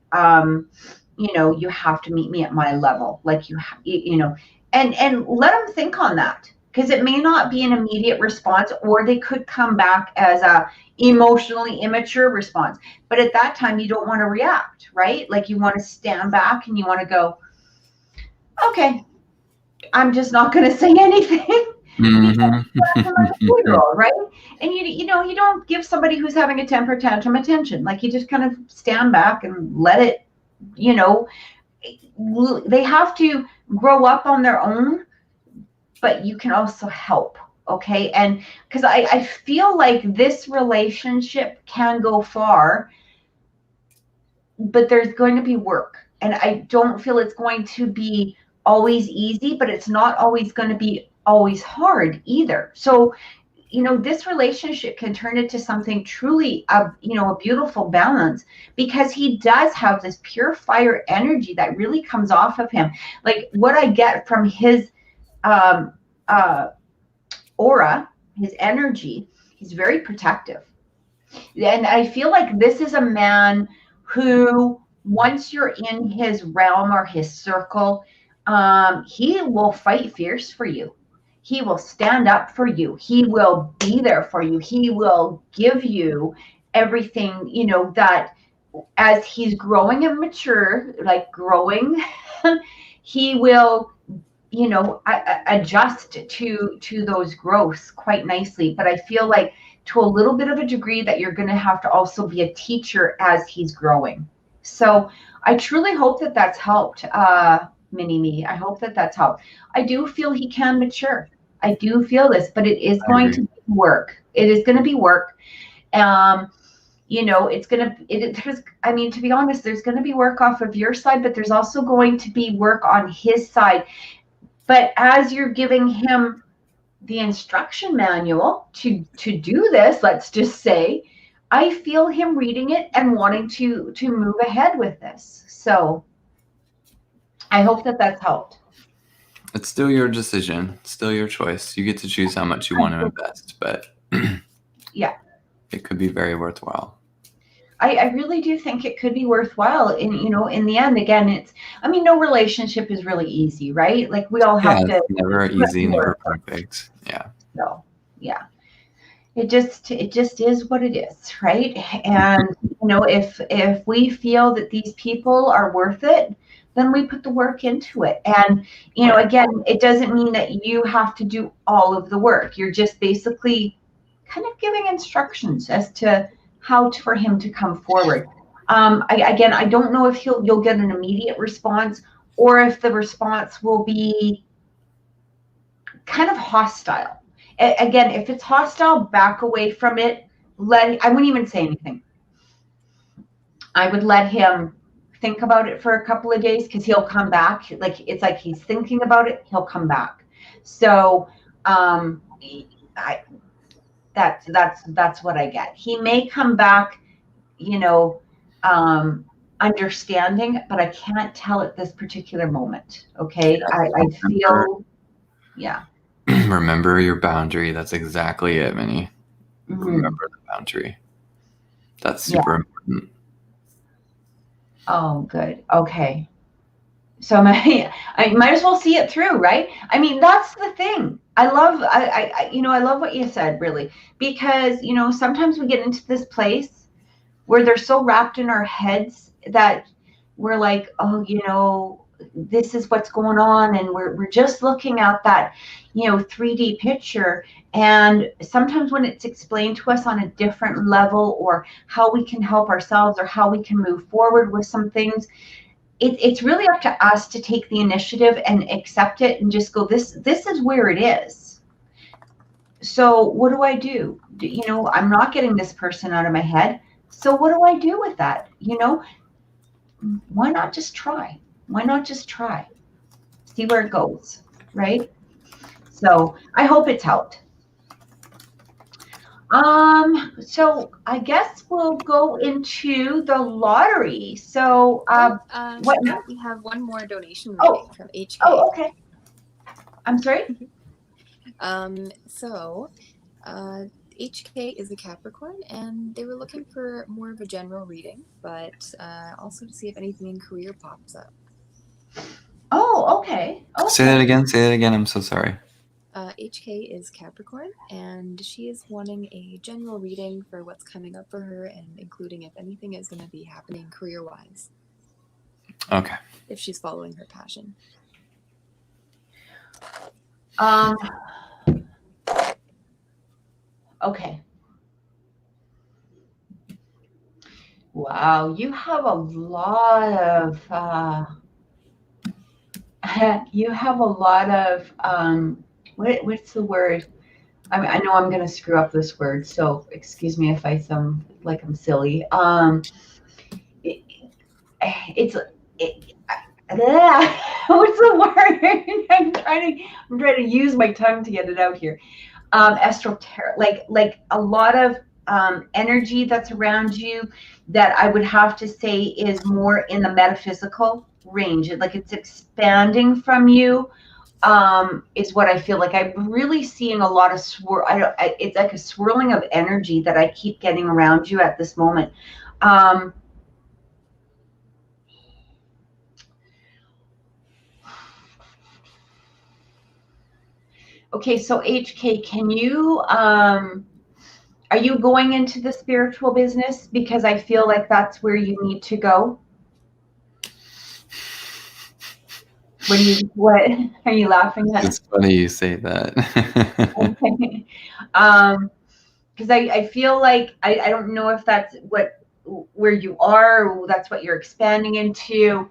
you know, you have to meet me at my level. Like, you know, and let them think on that. Because it may not be an immediate response, or they could come back as a emotionally immature response. But at that time, you don't want to react, right? Like, you want to stand back and you want to go, okay, I'm just not going to say anything. Mm-hmm. Right? And you know, you don't give somebody who's having a temper tantrum attention. Like, you just kind of stand back and let it, you know, they have to grow up on their own. But you can also help. Okay. And because I feel like this relationship can go far, but there's going to be work. And I don't feel it's going to be always easy, but it's not always going to be always hard either. So, this relationship can turn into something truly, a beautiful balance, because he does have this pure fire energy that really comes off of him. Like what I get from his um, aura, his energy, he's very protective. And I feel like this is a man who, once you're in his realm or his circle, he will fight fierce for you. He will stand up for you. He will be there for you. He will give you everything, that as he's growing and mature, like growing, he will, adjust to those growths quite nicely. But I feel like to a little bit of a degree that you're going to have to also be a teacher as he's growing. So I truly hope that that's helped, mini me. I hope that that's helped. I do feel he can mature. I do feel this, but it is going to be work. It is going to be work. It's going to, I mean, to be honest, there's going to be work off of your side, but there's also going to be work on his side. But as you're giving him the instruction manual to do this, let's just say, I feel him reading it and wanting to move ahead with this. So I hope that that's helped. It's still your decision, still your choice. You get to choose how much you want to invest, but yeah, it could be very worthwhile. I really do think it could be worthwhile. In the end, again, no relationship is really easy, right? Like we all have to. Never easy, never perfect. Yeah. So, yeah. It just is what it is, right? And if we feel that these people are worth it, then we put the work into it. And again, it doesn't mean that you have to do all of the work. You're just basically kind of giving instructions as to how for him to come forward. I don't know if you'll get an immediate response, or if the response will be kind of hostile. Again, if it's hostile, back away from it. I wouldn't even say anything. I would let him think about it for a couple of days, because he'll come back. It's like he's thinking about it, he'll come back. So that's what I get. He may come back, understanding, but I can't tell at this particular moment. Okay. I feel, yeah. Remember your boundary. That's exactly it, Minnie. Mm-hmm. Remember the boundary. That's super important. Oh, good. Okay. So I might as well see it through, right? I mean, that's the thing. I love what you said, really, because, sometimes we get into this place where they're so wrapped in our heads that we're like, oh, this is what's going on. And we're just looking at that, 3D picture. And sometimes when it's explained to us on a different level, or how we can help ourselves, or how we can move forward with some things, it's really up to us to take the initiative and accept it and just go, this is where it is. So what do I do? I'm not getting this person out of my head. So what do I do with that? Why not just try? Why not just try? See where it goes, right? So I hope it's helped. So I guess we'll go into the lottery. So what we have one more donation reading from HK. Oh, okay. I'm sorry. So HK is a Capricorn, and they were looking for more of a general reading, but also to see if anything in career pops up. Oh, okay. Say that again. I'm so sorry. HK is Capricorn, and she is wanting a general reading for what's coming up for her, and including if anything is going to be happening career-wise. Okay. If she's following her passion. Okay. Wow, you have a lot of what's the word? I mean, I know I'm going to screw up this word, so excuse me if I sound like I'm silly. It, it's it, what's the word? I'm trying to use my tongue to get it out here. Esoteric, like a lot of energy that's around you that I would have to say is more in the metaphysical range. Like it's expanding from you, is what I feel like. I'm really seeing a lot of it's like a swirling of energy that I keep getting around you at this moment. Okay, so HK, can you, are you going into the spiritual business? Because I feel like that's where you need to go. What are you laughing at? It's funny you say that. Okay. Because I feel like, I don't know if that's where you are, or that's what you're expanding into.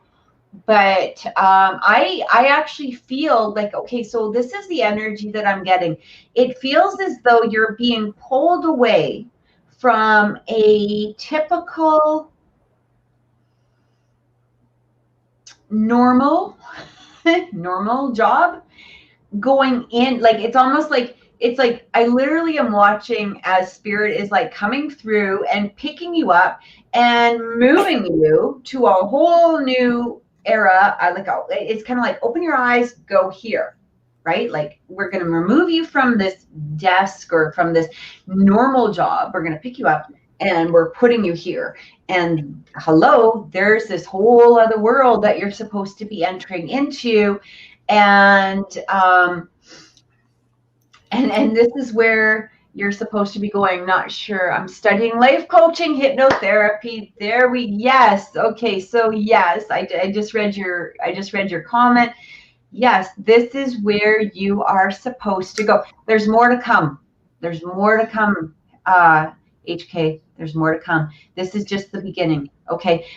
But I actually feel like, okay, so this is the energy that I'm getting. It feels as though you're being pulled away from a typical normal job, going in, like it's almost like, it's like I literally am watching as spirit is like coming through and picking you up and moving you to a whole new era. It's kind of like, open your eyes, go here, right? Like, we're going to remove you from this desk or from this normal job. We're going to pick you up and we're putting you here. And hello, there's this whole other world that you're supposed to be entering into. And this is where you're supposed to be going. Not sure. I'm studying life coaching, hypnotherapy. Yes. Okay. So yes, I just read your comment. Yes, this is where you are supposed to go. There's more to come. There's more to come. HK, there's more to come. This is just the beginning. Okay.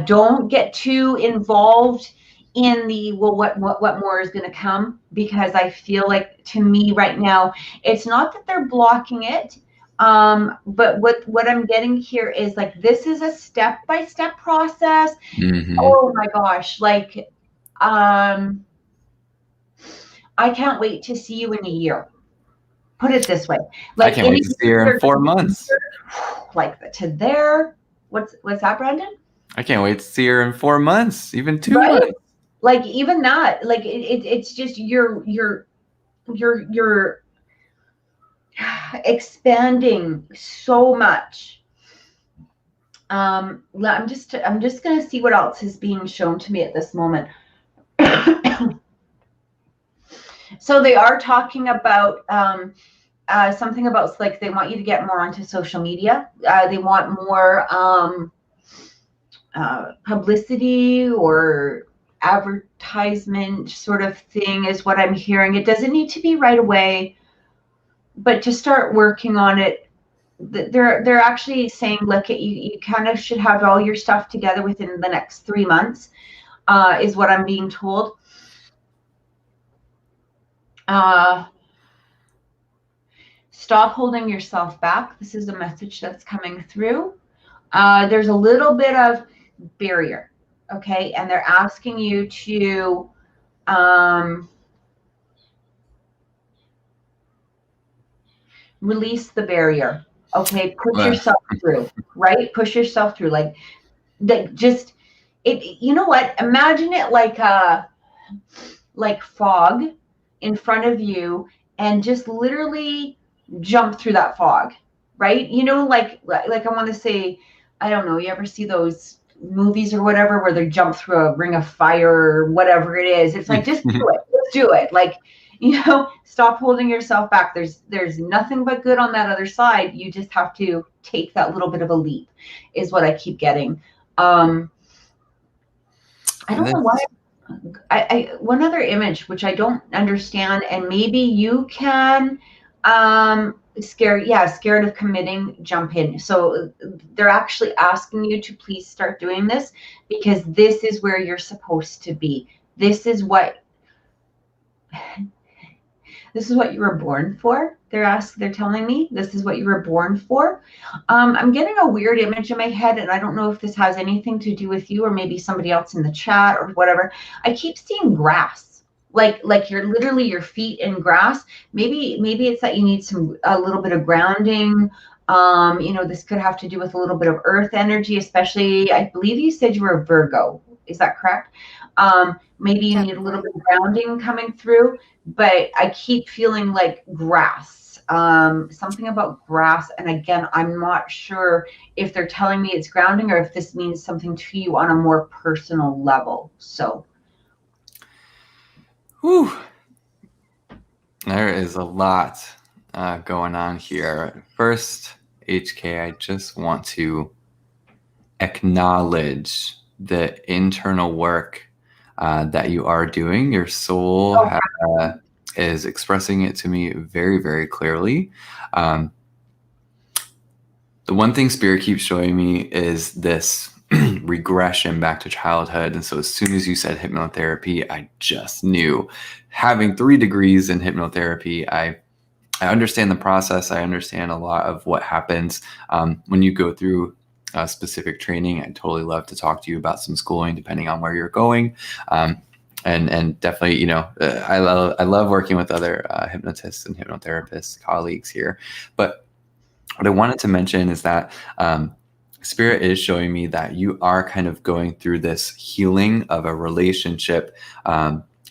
Don't get too involved in the, well, what more is going to come, because I feel like, to me right now, it's not that they're blocking it, but what I'm getting here is like, this is a step-by-step process. Mm-hmm. Oh my gosh, like I can't wait to see you in a year. Put it this way, like, I can't wait to see her in 4 months. Like to there. What's that, Brandon? I can't wait to see her in 4 months, even 2 Right? months. Like, even that, like it's just you're expanding so much. I'm just gonna see what else is being shown to me at this moment. So they are talking about something about, like, they want you to get more onto social media. They want more publicity or advertisement sort of thing, is what I'm hearing. It doesn't need to be right away, but to start working on it. They're actually saying, look, you kind of should have all your stuff together within the next 3 months, is what I'm being told. Stop holding yourself back. This is a message that's coming through. There's a little bit of barrier, okay? And they're asking you to release the barrier, okay? Push yourself through, right? Push yourself through, like just it. You know what? Imagine it like fog in front of you, and just literally jump through that fog, right? You know, like I want to say, I don't know, you ever see those movies or whatever where they jump through a ring of fire or whatever it is? It's like, just do it. Just do it. Like, you know, stop holding yourself back. There's nothing but good on that other side. You just have to take that little bit of a leap, is what I keep getting. I don't know why. I one other image which I don't understand, and maybe you can scared of committing, jump in. So they're actually asking you to please start doing this, because this is where you're supposed to be. This is what, This is what you were born for. They're telling me this is what you were born for. I'm getting a weird image in my head, and I don't know if this has anything to do with you or maybe somebody else in the chat or whatever. I keep seeing grass, like you're literally your feet in grass. Maybe it's that you need a little bit of grounding. This could have to do with a little bit of earth energy, especially, I believe you said you were a Virgo. Is that correct? Maybe you need a little bit of grounding coming through, but I keep feeling like grass, something about grass. And again, I'm not sure if they're telling me it's grounding or if this means something to you on a more personal level. So. Whew. There is a lot going on here. First, HK, I just want to acknowledge the internal work that you are doing. Your soul is expressing it to me very, very clearly. The one thing Spirit keeps showing me is this regression back to childhood. And so as soon as you said hypnotherapy, I just knew. Having 3 degrees in hypnotherapy, I understand the process. I understand a lot of what happens when you go through specific training. I'd totally love to talk to you about some schooling, depending on where you're going. And definitely, I love working with other hypnotists and hypnotherapists, colleagues here. But what I wanted to mention is that Spirit is showing me that you are kind of going through this healing of a relationship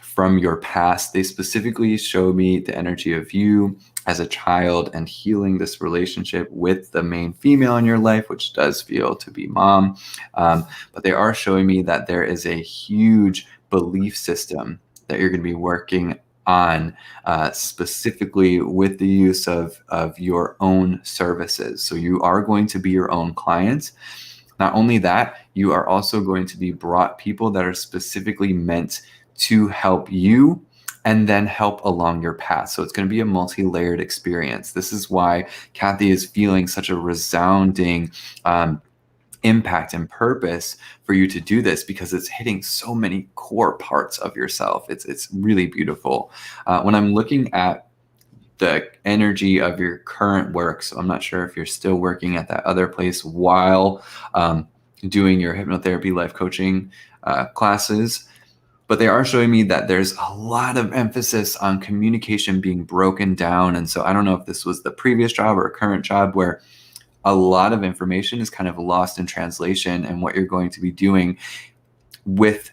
from your past. They specifically show me the energy of you as a child and healing this relationship with the main female in your life, which does feel to be mom. But they are showing me that there is a huge belief system that you're going to be working on, specifically with the use of your own services. So you are going to be your own client. Not only that, you are also going to be brought people that are specifically meant to help you and then help along your path. So it's going to be a multi-layered experience. This is why Kathy is feeling such a resounding impact and purpose for you to do this, because it's hitting so many core parts of yourself. It's really beautiful. When I'm looking at the energy of your current work, so I'm not sure if you're still working at that other place while doing your hypnotherapy life coaching classes, but they are showing me that there's a lot of emphasis on communication being broken down. And so I don't know if this was the previous job or a current job where a lot of information is kind of lost in translation. And what you're going to be doing with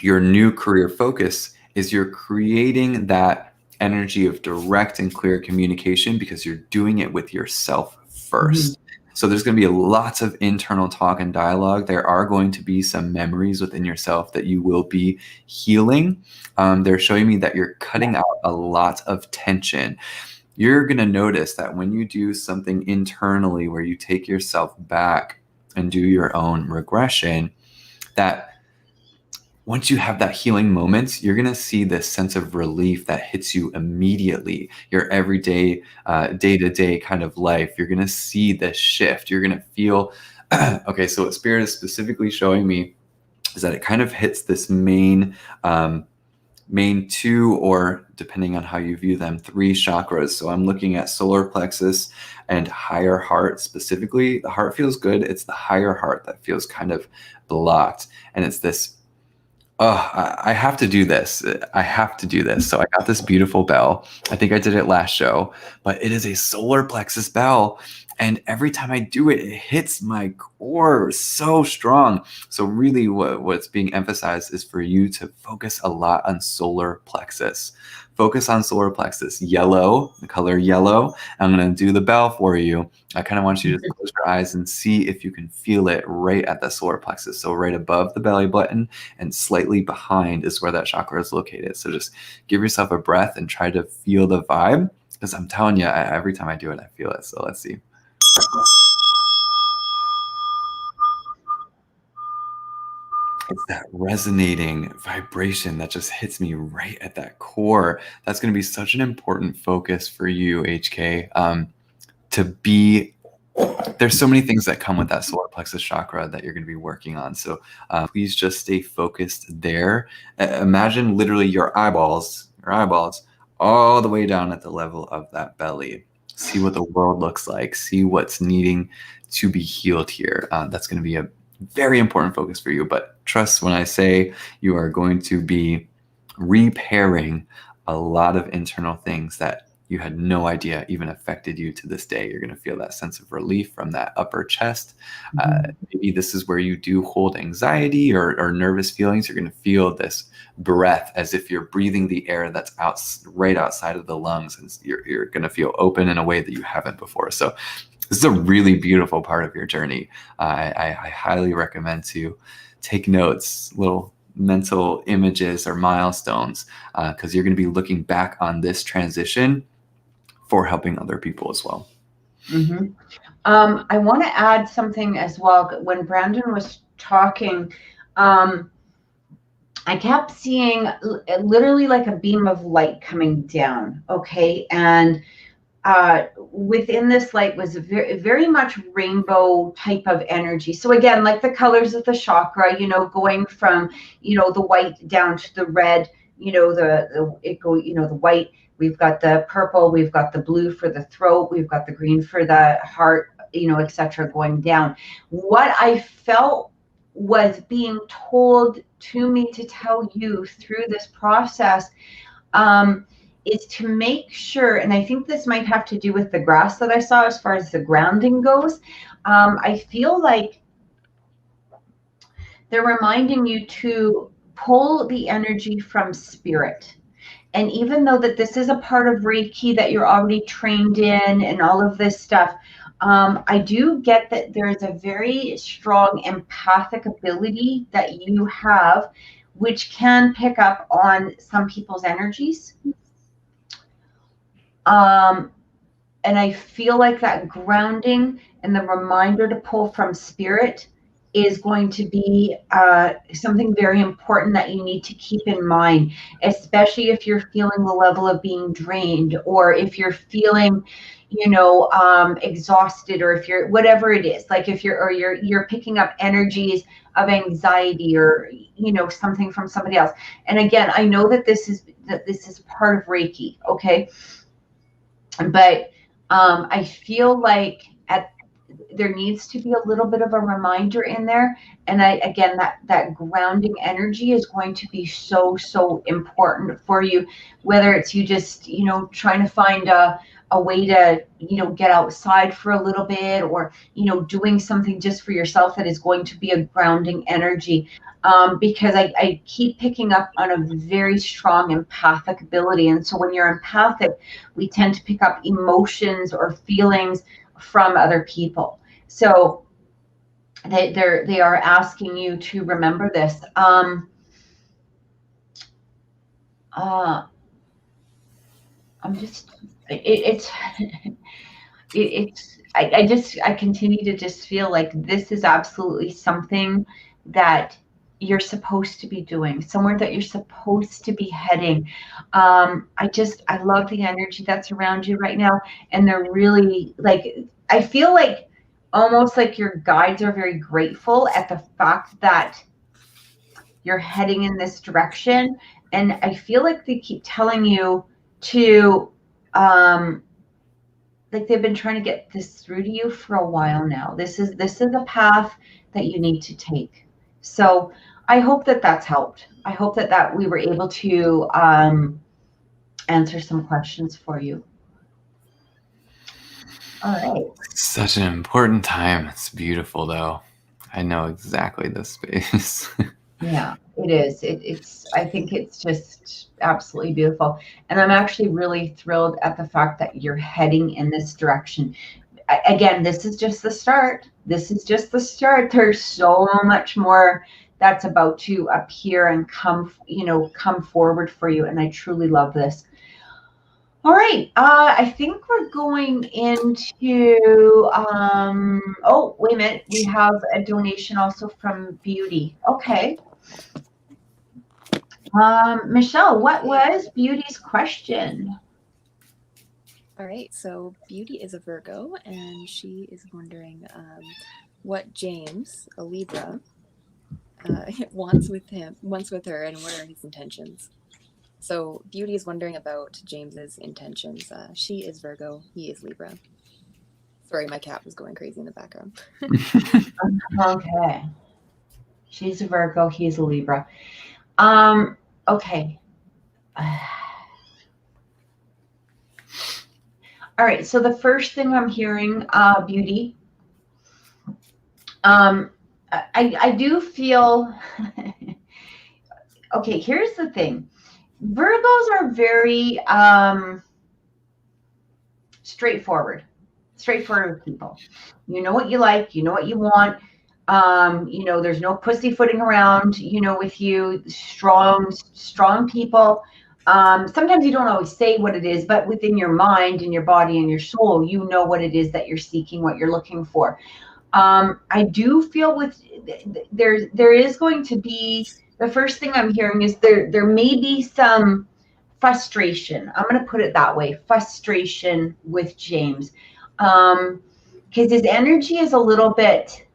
your new career focus is you're creating that energy of direct and clear communication because you're doing it with yourself first. Mm-hmm. So there's going to be lots of internal talk and dialogue. There are going to be some memories within yourself that you will be healing. They're showing me that you're cutting out a lot of tension. You're going to notice that when you do something internally where you take yourself back and do your own regression, that once you have that healing moment, you're going to see this sense of relief that hits you immediately. Your everyday, day-to-day kind of life, you're going to see this shift. You're going to feel, okay, so what Spirit is specifically showing me is that it kind of hits this main 2, or depending on how you view them, 3 chakras. So I'm looking at solar plexus and higher heart specifically. The heart feels good. It's the higher heart that feels kind of blocked. And it's this, I have to do this. I have to do this. So I got this beautiful bell. I think I did it last show, but it is a solar plexus bell. And every time I do it, it hits my core so strong. So really what's being emphasized is for you to focus a lot on solar plexus. Focus on solar plexus. Yellow, the color yellow. I'm going to do the bell for you. I kind of want you to close your eyes and see if you can feel it right at the solar plexus. So right above the belly button and slightly behind is where that chakra is located. So just give yourself a breath and try to feel the vibe, because I'm telling you, every time I do it, I feel it. So let's see. It's that resonating vibration that just hits me right at that core. That's going to be such an important focus for you, HK, to be. There's so many things that come with that solar plexus chakra that you're going to be working on. So please just stay focused there. Imagine literally your eyeballs all the way down at the level of that belly. See what the world looks like. See what's needing to be healed here. That's going to be a very important focus for you. But trust when I say you are going to be repairing a lot of internal things that you had no idea even affected you to this day. You're going to feel that sense of relief from that upper chest. Maybe this is where you do hold anxiety or nervous feelings. You're going to feel this breath as if you're breathing the air that's right outside of the lungs, and you're going to feel open in a way that you haven't before. So this is a really beautiful part of your journey. I highly recommend to take notes, little mental images or milestones, because you're going to be looking back on this transition for helping other people as well. Mm-hmm. I want to add something as well. When Brandon was talking, I kept seeing literally like a beam of light coming down. Okay. And within this light was very, very much rainbow type of energy. So again, like the colors of the chakra, going from, the white down to the red, the white, we've got the purple, we've got the blue for the throat, we've got the green for the heart, etc. going down. What I felt was being told to me to tell you through this process, is to make sure, and I think this might have to do with the grass that I saw as far as the grounding goes. I feel like they're reminding you to pull the energy from spirit. And even though that this is a part of Reiki that you're already trained in and all of this stuff, I do get that there is a very strong empathic ability that you have, which can pick up on some people's energies. And I feel like that grounding and the reminder to pull from spirit is going to be something very important that you need to keep in mind, especially if you're feeling the level of being drained, or if you're feeling, exhausted, or if you're whatever it is, like if you're picking up energies of anxiety or something from somebody else. And again, I know that this is part of Reiki, okay? But I feel like there needs to be a little bit of a reminder in there. And again, that grounding energy is going to be so, so important for you, whether it's you just, trying to find a way to, get outside for a little bit, or, doing something just for yourself that is going to be a grounding energy. Because I keep picking up on a very strong empathic ability. And so when you're empathic, we tend to pick up emotions or feelings from other people. So they are asking you to remember this. I'm just, I continue to just feel like this is absolutely something that you're supposed to be doing, somewhere that you're supposed to be heading. I love the energy that's around you right now. And they're really I feel like almost like your guides are very grateful at the fact that you're heading in this direction. And I feel like they keep telling you to, they've been trying to get this through to you for a while now. This is a path that you need to take. So I hope that that's helped. I hope that we were able to answer some questions for you. All right. Such an important time. It's beautiful, though. I know exactly this space. Yeah, it is. I think it's just absolutely beautiful. And I'm actually really thrilled at the fact that you're heading in this direction. Again, this is just the start. This is just the start. There's so much more that's about to appear and come forward for you. And I truly love this. All right. I think we're going into, oh, wait a minute. We have a donation also from Beauty. Okay. Michelle, what was Beauty's question? All right. So Beauty is a Virgo, and she is wondering what James, a Libra, wants with her, and what are his intentions. So Beauty is wondering about James's intentions. She is Virgo. He is Libra. Sorry, my cat was going crazy in the background. Okay. She's a Virgo. He's a Libra. Okay. All right. So the first thing I'm hearing, Beauty, I do feel, okay, here's the thing. Virgos are very straightforward people. You know what you like, you know what you want. There's no pussyfooting around, with you. Strong people. Sometimes you don't always say what it is, but within your mind and your body and your soul, you know what it is that you're seeking, what you're looking for. I do feel there is going to be, the first thing I'm hearing is there may be some frustration. I'm going to put it that way, frustration with James. Because his energy is a little bit,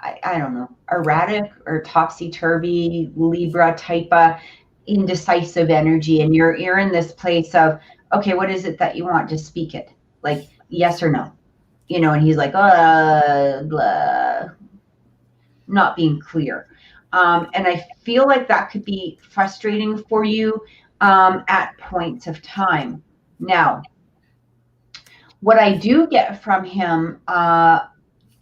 I don't know, erratic or topsy-turvy, Libra type of indecisive energy. And you're in this place of, okay, what is it that you want? Just speak it. Like, yes or no. And he's like, blah, not being clear. And I feel like that could be frustrating for you at points of time. Now, what I do get from him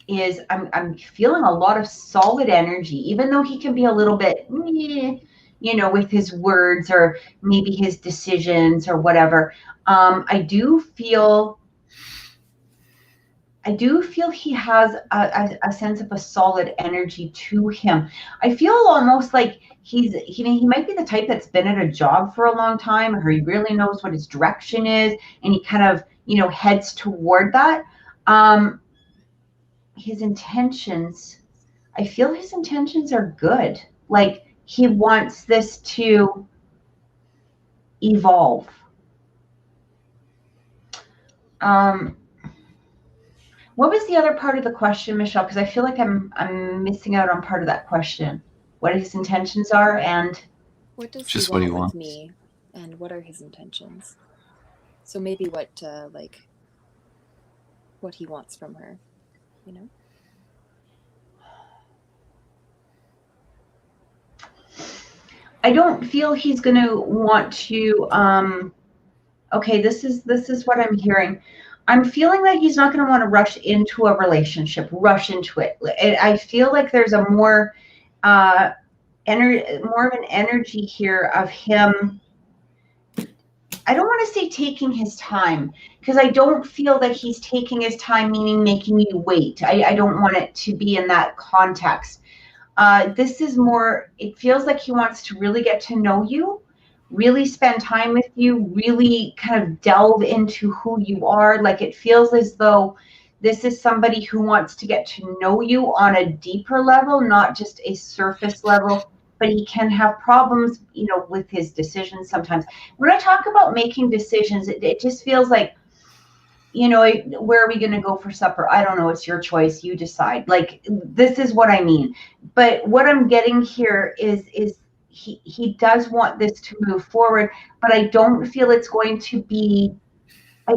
is I'm feeling a lot of solid energy, even though he can be a little bit, with his words or maybe his decisions or whatever. I do feel he has a sense of a solid energy to him. I feel almost like he might be the type that's been at a job for a long time, or he really knows what his direction is, and he kind of, heads toward that. His intentions, I feel his intentions are good. Like, he wants this to evolve. What was the other part of the question, Michelle? Because I feel like I'm missing out on part of that question. What his intentions are, and what does just he what he want wants with me, and what are his intentions? So maybe what he wants from her, I don't feel he's going to want to. Okay, this is what I'm hearing. I'm feeling that he's not going to want to rush into a relationship, rush into it. I feel like there's a more of an energy here of him. I don't want to say taking his time, because I don't feel that he's taking his time, meaning making you wait. I don't want it to be in that context. This is more, it feels like he wants to really get to know you, really spend time with you, really kind of delve into who you are. Like, it feels as though this is somebody who wants to get to know you on a deeper level, not just a surface level, but he can have problems, with his decisions sometimes. When I talk about making decisions, it just feels like, where are we going to go for supper? I don't know. It's your choice. You decide. Like, this is what I mean. But what I'm getting here is he does want this to move forward, but I don't feel it's going to be,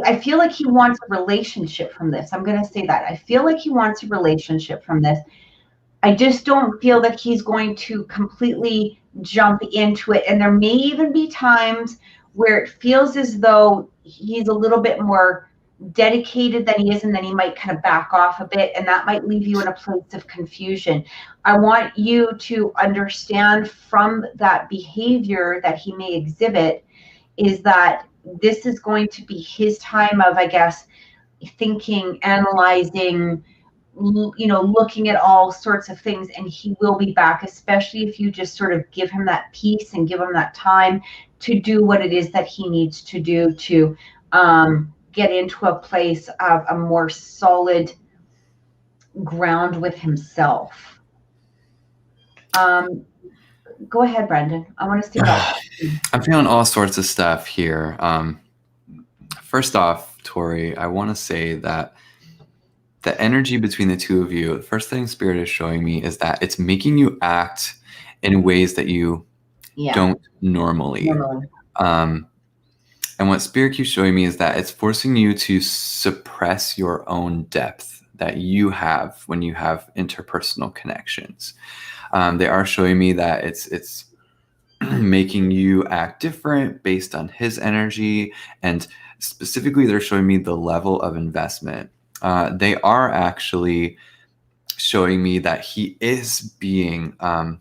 I feel like he wants a relationship from this. I'm going to say that. I feel like he wants a relationship from this. I just don't feel that he's going to completely jump into it. And there may even be times where it feels as though he's a little bit more dedicated than he is, and then he might kind of back off a bit, and that might leave you in a place of confusion. I want you to understand from that behavior that he may exhibit is that this is going to be his time of, I guess, thinking, analyzing, looking at all sorts of things, and he will be back, especially if you just sort of give him that peace and give him that time to do what it is that he needs to do to get into a place of a more solid ground with himself. Go ahead, Brandon. I want to see that. I'm feeling all sorts of stuff here. First off, Tori, I want to say that the energy between the two of you, the first thing Spirit is showing me is that it's making you act in ways that you don't normally. And what Spirit keeps showing me is that it's forcing you to suppress your own depth that you have when you have interpersonal connections. They are showing me that it's making you act different based on his energy. And specifically, they're showing me the level of investment. They are actually showing me that he is being on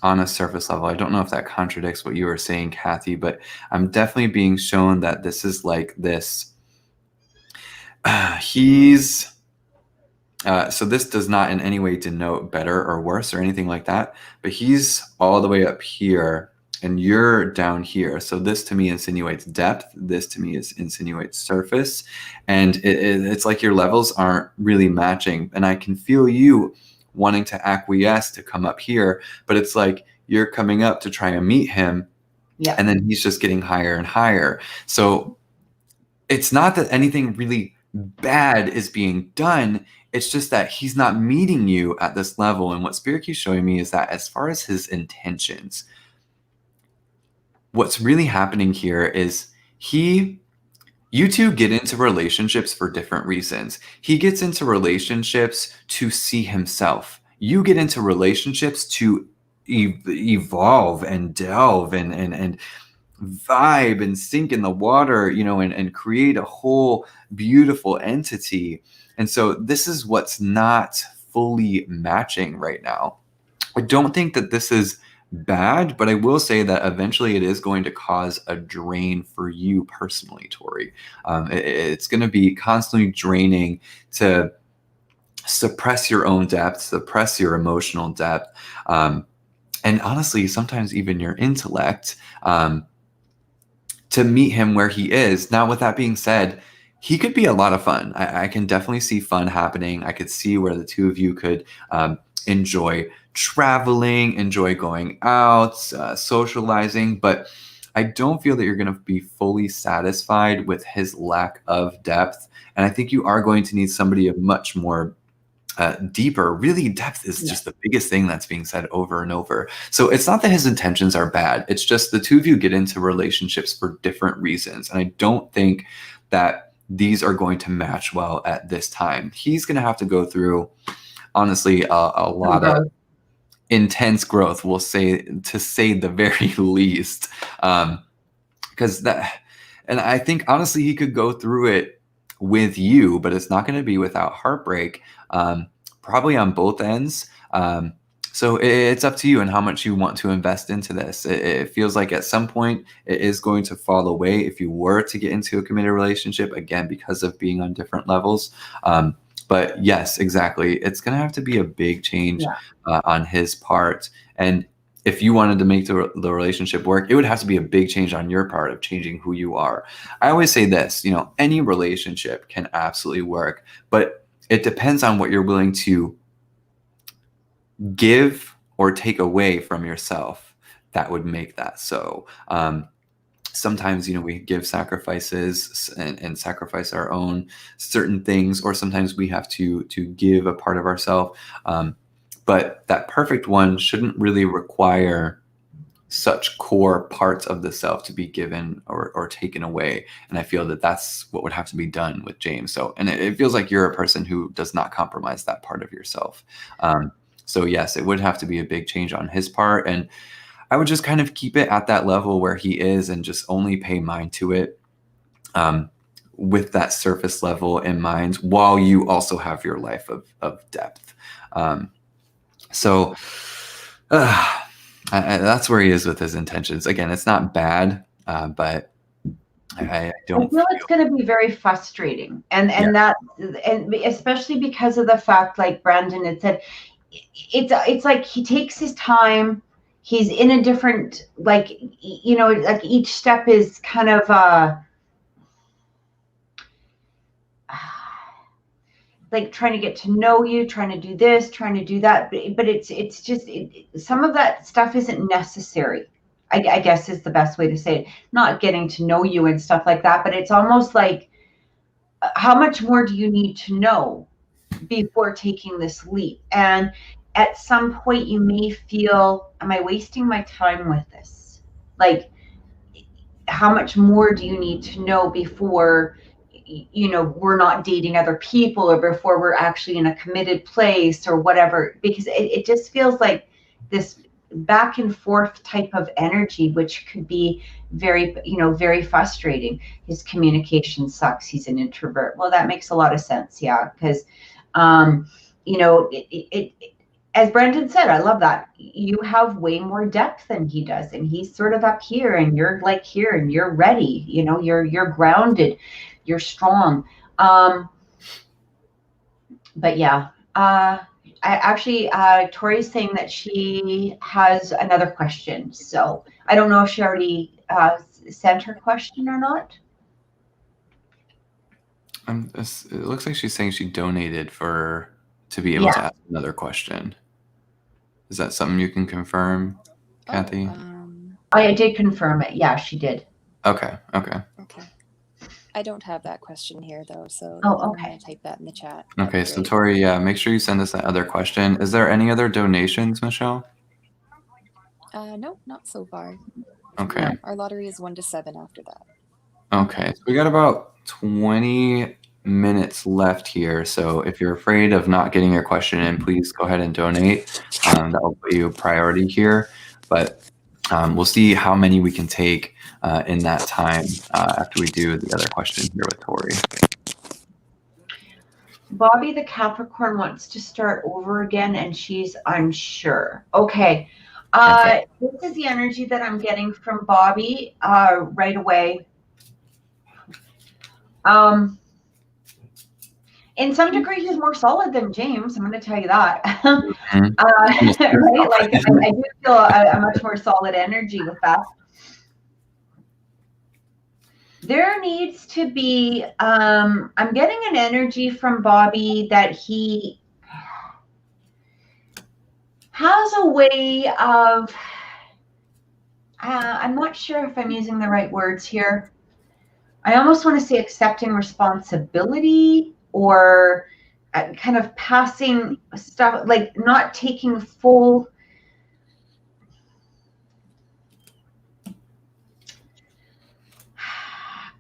a surface level. I don't know if that contradicts what you were saying, Kathy, but I'm definitely being shown that this is like this. So this does not in any way denote better or worse or anything like that, but he's all the way up here and you're down here. So this to me insinuates depth. This to me insinuates surface. And it's like your levels aren't really matching. And I can feel you wanting to acquiesce to come up here, but it's like you're coming up to try and meet him. Yeah. And then he's just getting higher and higher. So it's not that anything really bad is being done. It's just that he's not meeting you at this level. And what Spirit keeps showing me is that as far as his intentions, what's really happening here is you two get into relationships for different reasons. He gets into relationships to see himself. You get into relationships to evolve and delve and vibe and sink in the water, and create a whole beautiful entity. And so this is what's not fully matching right now. I don't think that this is bad, but I will say that eventually it is going to cause a drain for you personally, Tori. It's going to be constantly draining to suppress your own depth, suppress your emotional depth, and honestly, sometimes even your intellect, to meet him where he is. Now, with that being said, he could be a lot of fun. I can definitely see fun happening. I could see where the two of you could enjoy traveling, enjoy going out, socializing, but I don't feel that you're going to be fully satisfied with his lack of depth. And I think you are going to need somebody of much more deeper. Really, depth is just the biggest thing that's being said over and over. So it's not that his intentions are bad. It's just the two of you get into relationships for different reasons. And I don't think that these are going to match well at this time. He's going to have to go through, honestly, a lot of intense growth, we'll say, to say the very least. Because and I think, honestly, he could go through it with you, but it's not going to be without heartbreak, probably on both ends. So it's up to you and how much you want to invest into this. It feels like at some point it is going to fall away if you were to get into a committed relationship, again, because of being on different levels. But yes, exactly. It's going to have to be a big change on his part. And if you wanted to make the relationship work, it would have to be a big change on your part of changing who you are. I always say this, any relationship can absolutely work, but it depends on what you're willing to give or take away from yourself that would make that so. Sometimes, we give sacrifices and sacrifice our own certain things, or sometimes we have to give a part of ourselves. But that perfect one shouldn't really require such core parts of the self to be given or taken away. And I feel that that's what would have to be done with James. So, and it feels like you're a person who does not compromise that part of yourself. So yes, it would have to be a big change on his part. And I would just kind of keep it at that level where he is and just only pay mind to it with that surface level in mind, while you also have your life of depth. So that's where he is with his intentions. Again, it's not bad, but I don't feel it's going to be very frustrating. And especially because of the fact, like Brandon had said, it's like he takes his time. He's in a different, like each step is kind of like trying to get to know you, trying to do this, trying to do that. But it's just, some of that stuff isn't necessary. I guess is the best way to say it. Not getting to know you and stuff like that, but it's almost like, how much more do you need to know before taking this leap? And at some point you may feel, am I wasting my time with this? Like, how much more do you need to know before, you know, we're not dating other people, or before we're actually in a committed place or whatever? Because it just feels like this back and forth type of energy, which could be very, you know, very frustrating. His communication sucks. He's an introvert. Well, that makes a lot of sense. Yeah. Because, you know, as Brandon said, I love that. You have way more depth than he does, and he's sort of up here, and you're like here, and you're ready. You know, you're grounded, you're strong. But yeah, Tori's saying that she has another question. So I don't know if she already sent her question or not. It looks like she's saying she donated to be able to ask another question. Is that something you can confirm, Kathy? I did confirm it. Yeah, she did. Okay. I don't have that question here though, so okay. I'm gonna type that in the chat. Okay, so Tori, make sure you send us that other question. Is there any other donations, Michelle? No, not so far. Okay. Our lottery is 1 to 7 after that. Okay, so we got about 20 minutes left here. So if you're afraid of not getting your question in, please go ahead and donate. That will put you priority here. But we'll see how many we can take in that time after we do the other question here with Tori. Bobby the Capricorn wants to start over again, and she's unsure. Okay. This is the energy that I'm getting from Bobby right away. In some degree, he's more solid than James. I'm going to tell you that. Right? Like, I do feel a much more solid energy with that. There needs to be, I'm getting an energy from Bobby that he has a way of, I'm not sure if I'm using the right words here. I almost want to say accepting responsibility, or kind of passing stuff, like not taking full,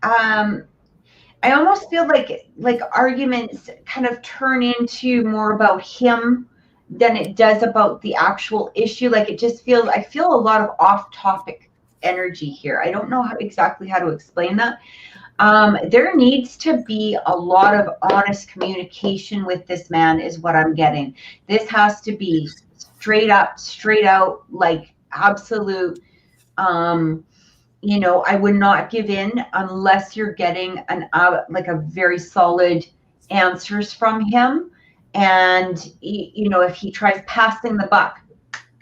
I almost feel like arguments kind of turn into more about him than it does about the actual issue. Like, it just feels, I feel a lot of off-topic energy here. I don't know exactly how to explain that. There needs to be a lot of honest communication with this man, is what I'm getting. This has to be straight up, straight out, like absolute, you know, I would not give in unless you're getting like a very solid answers from him. And, you know, if he tries passing the buck,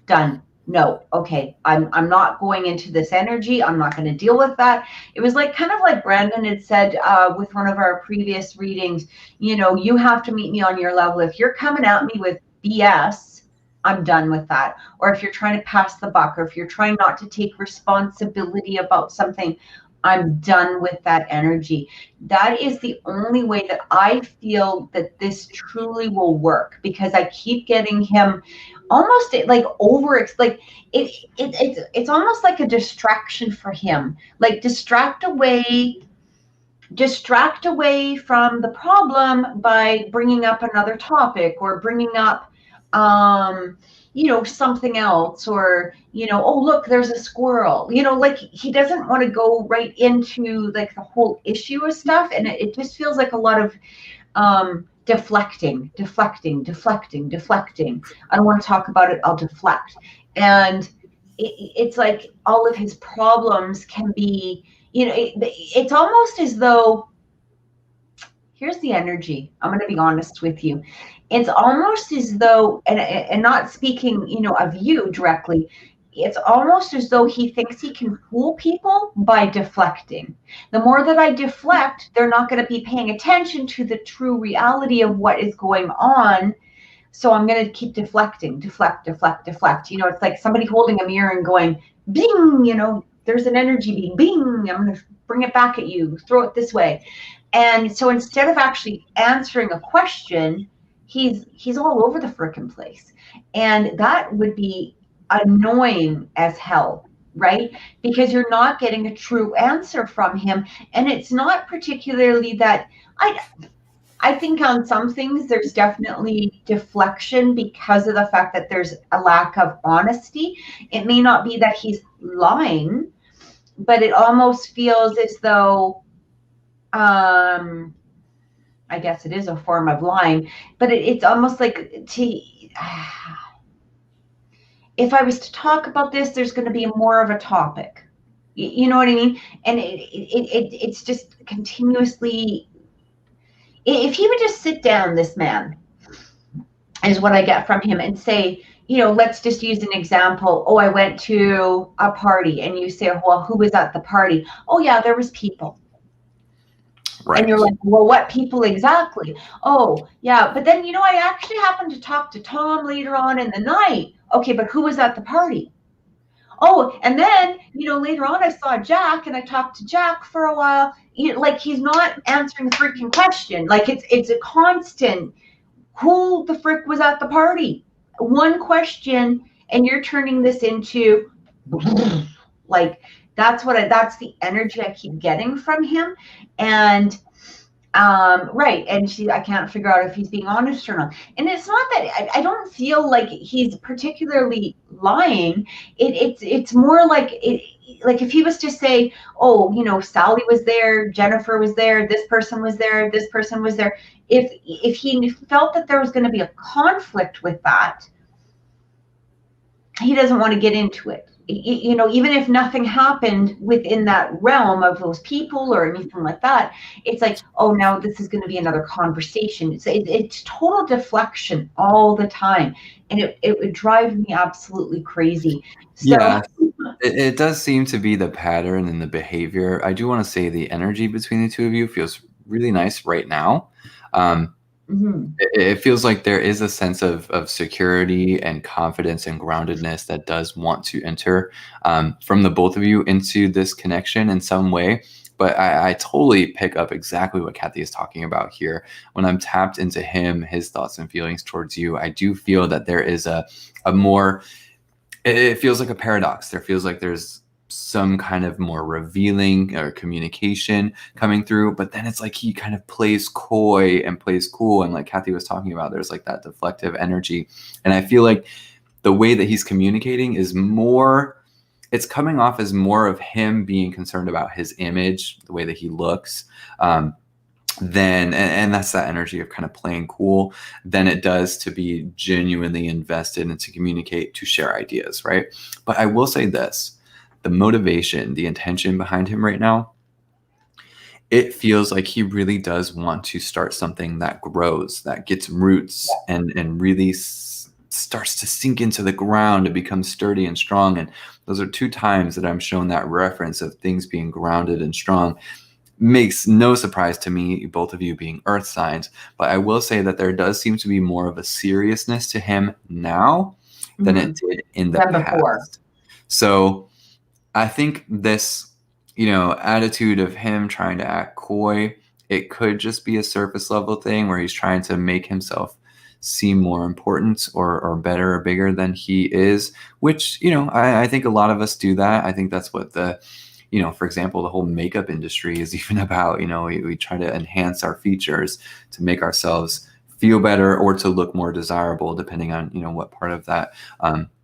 done. No, okay, I'm not going into this energy. I'm not going to deal with that. It was like, kind of like Brandon had said with one of our previous readings, you know, you have to meet me on your level. If you're coming at me with BS, I'm done with that. Or if you're trying to pass the buck, or if you're trying not to take responsibility about something, I'm done with that energy. That is the only way that I feel that this truly will work, because I keep getting him almost like like it's almost like a distraction for him. Like, distract away from the problem by bringing up another topic, or bringing up you know, something else, or, you know, oh, look, there's a squirrel, you know, like, he doesn't want to go right into like the whole issue of stuff. And it just feels like a lot of deflecting. I don't want to talk about it, I'll deflect. And it's like all of his problems can be, you know, it's almost as though, here's the energy, I'm going to be honest with you. It's almost as though, and not speaking, you know, of you directly, it's almost as though he thinks he can fool people by deflecting. The more that I deflect, they're not going to be paying attention to the true reality of what is going on. So I'm going to keep deflecting, deflect. You know, it's like somebody holding a mirror and going, bing, you know, there's an energy being, bing, I'm going to bring it back at you, throw it this way. And so instead of actually answering a question, he's all over the frickin' place. And that would be annoying as hell. right? Because you're not getting a true answer from him. And it's not particularly that I think on some things there's definitely deflection because of the fact that there's a lack of honesty. It may not be that he's lying, but it almost feels as though, I guess it is a form of lying, but it's almost like if I was to talk about this, there's going to be more of a topic. You know what I mean? And it's just continuously, if he would just sit down, this man, is what I get from him, and say, let's just use an example. Oh, I went to a party, and you say, well, who was at the party? Oh yeah, there was people. Right. And you're like, well, what people exactly? Oh yeah, but then, I actually happened to talk to Tom later on in the night. Okay, but who was at the party? Oh, and then, later on I saw Jack, and I talked to Jack for a while. Like, he's not answering the freaking question. Like, it's a constant, who the frick was at the party? One question, and you're turning this into, like, that's the energy I keep getting from him. And right, and I can't figure out if he's being honest or not. And it's not that I don't feel like he's particularly lying. It's more like like if he was to say, oh, Sally was there, Jennifer was there, this person was there, this person was there. If he felt that there was going to be a conflict with that, he doesn't want to get into it. Even if nothing happened within that realm of those people or anything like that, it's like, oh, now this is going to be another conversation. It's total deflection all the time, and it would drive me absolutely crazy. So, yeah, it does seem to be the pattern and the behavior. I do want to say the energy between the two of you feels really nice right now. It feels like there is a sense of security and confidence and groundedness that does want to enter from the both of you into this connection in some way. But I totally pick up exactly what Kathy is talking about here. When I'm tapped into him, his thoughts and feelings towards you, I do feel that there is a more, it feels like a paradox. There feels like there's some kind of more revealing or communication coming through, but then it's like he kind of plays coy and plays cool, and like Kathy was talking about, there's like that deflective energy. And I feel like the way that he's communicating is more, it's coming off as more of him being concerned about his image, the way that he looks, then and that's that energy of kind of playing cool, than it does to be genuinely invested and to communicate, to share ideas, right? But I will say this, the motivation, the intention behind him right now, it feels like he really does want to start something that grows, that gets roots and really starts to sink into the ground and become sturdy and strong. And those are two times that I'm shown that reference of things being grounded and strong. Makes no surprise to me, both of you being earth signs, but I will say that there does seem to be more of a seriousness to him now than it did in the past. Before. So I think this, attitude of him trying to act coy, it could just be a surface level thing where he's trying to make himself seem more important or better or bigger than he is, which, I think a lot of us do that. I think that's what the, for example, the whole makeup industry is even about. We try to enhance our features to make ourselves feel better or to look more desirable, depending on, what part of that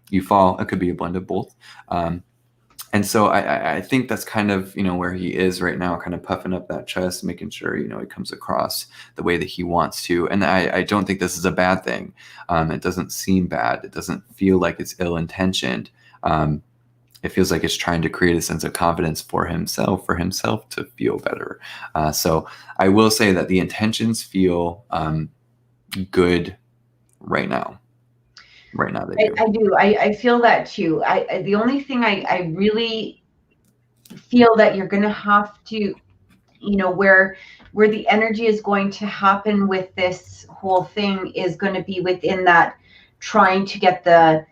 you fall. It could be a blend of both. And so I think that's kind of, where he is right now, kind of puffing up that chest, making sure, he comes across the way that he wants to. And I don't think this is a bad thing. It doesn't seem bad. It doesn't feel like it's ill-intentioned. It feels like it's trying to create a sense of confidence for himself to feel better. So I will say that the intentions feel good right now. Right now they do. I do. I feel that too. The only thing I really feel that you're going to have to, where the energy is going to happen with this whole thing is going to be within that trying to get the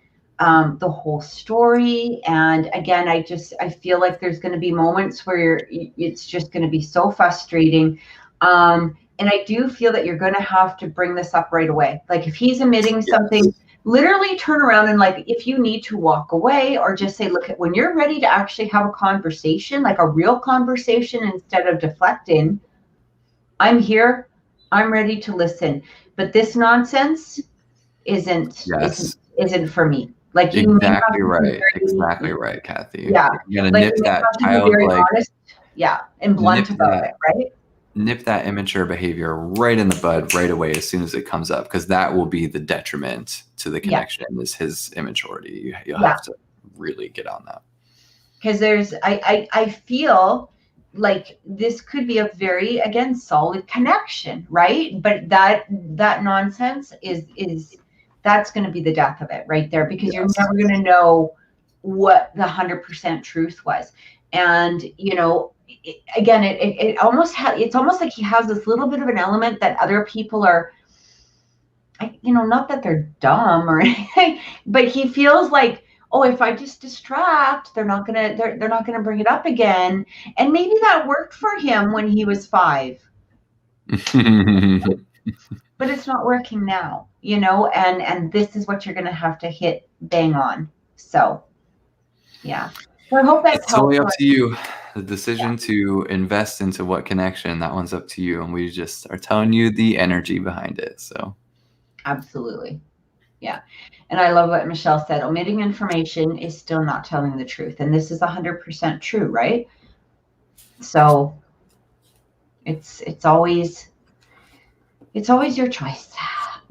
whole story. And again, I feel like there's going to be moments where it's just going to be so frustrating. And I do feel that you're going to have to bring this up right away. Like if he's emitting something literally turn around and like, if you need to walk away or just say, look, when you're ready to actually have a conversation, like a real conversation instead of deflecting, I'm here, I'm ready to listen. But this nonsense isn't for me. Like you exactly right. Exactly right, Kathy. Yeah. You gotta like nip that child, very childlike, honest, and blunt about it, right? Nip that immature behavior right in the bud right away as soon as it comes up, because that will be the detriment to the connection is his immaturity. You'll have to really get on that. Because I feel like this could be a very, again, solid connection, right? But that nonsense is that's going to be the death of it right there, because you're never going to know what the 100% truth was. And, you know, again, it almost it's almost like he has this little bit of an element that other people are, you know, not that they're dumb or anything, but he feels like, oh, if I just distract, they're not gonna bring it up again. And maybe that worked for him when he was 5. But it's not working now, you know, and this is what you're gonna have to hit bang on. So yeah. So I hope that's totally up to you. The decision to invest into what connection, that one's up to you. And we just are telling you the energy behind it. So absolutely. Yeah. And I love what Michelle said. Omitting information is still not telling the truth. And this is 100% true, right? So it's always your choice.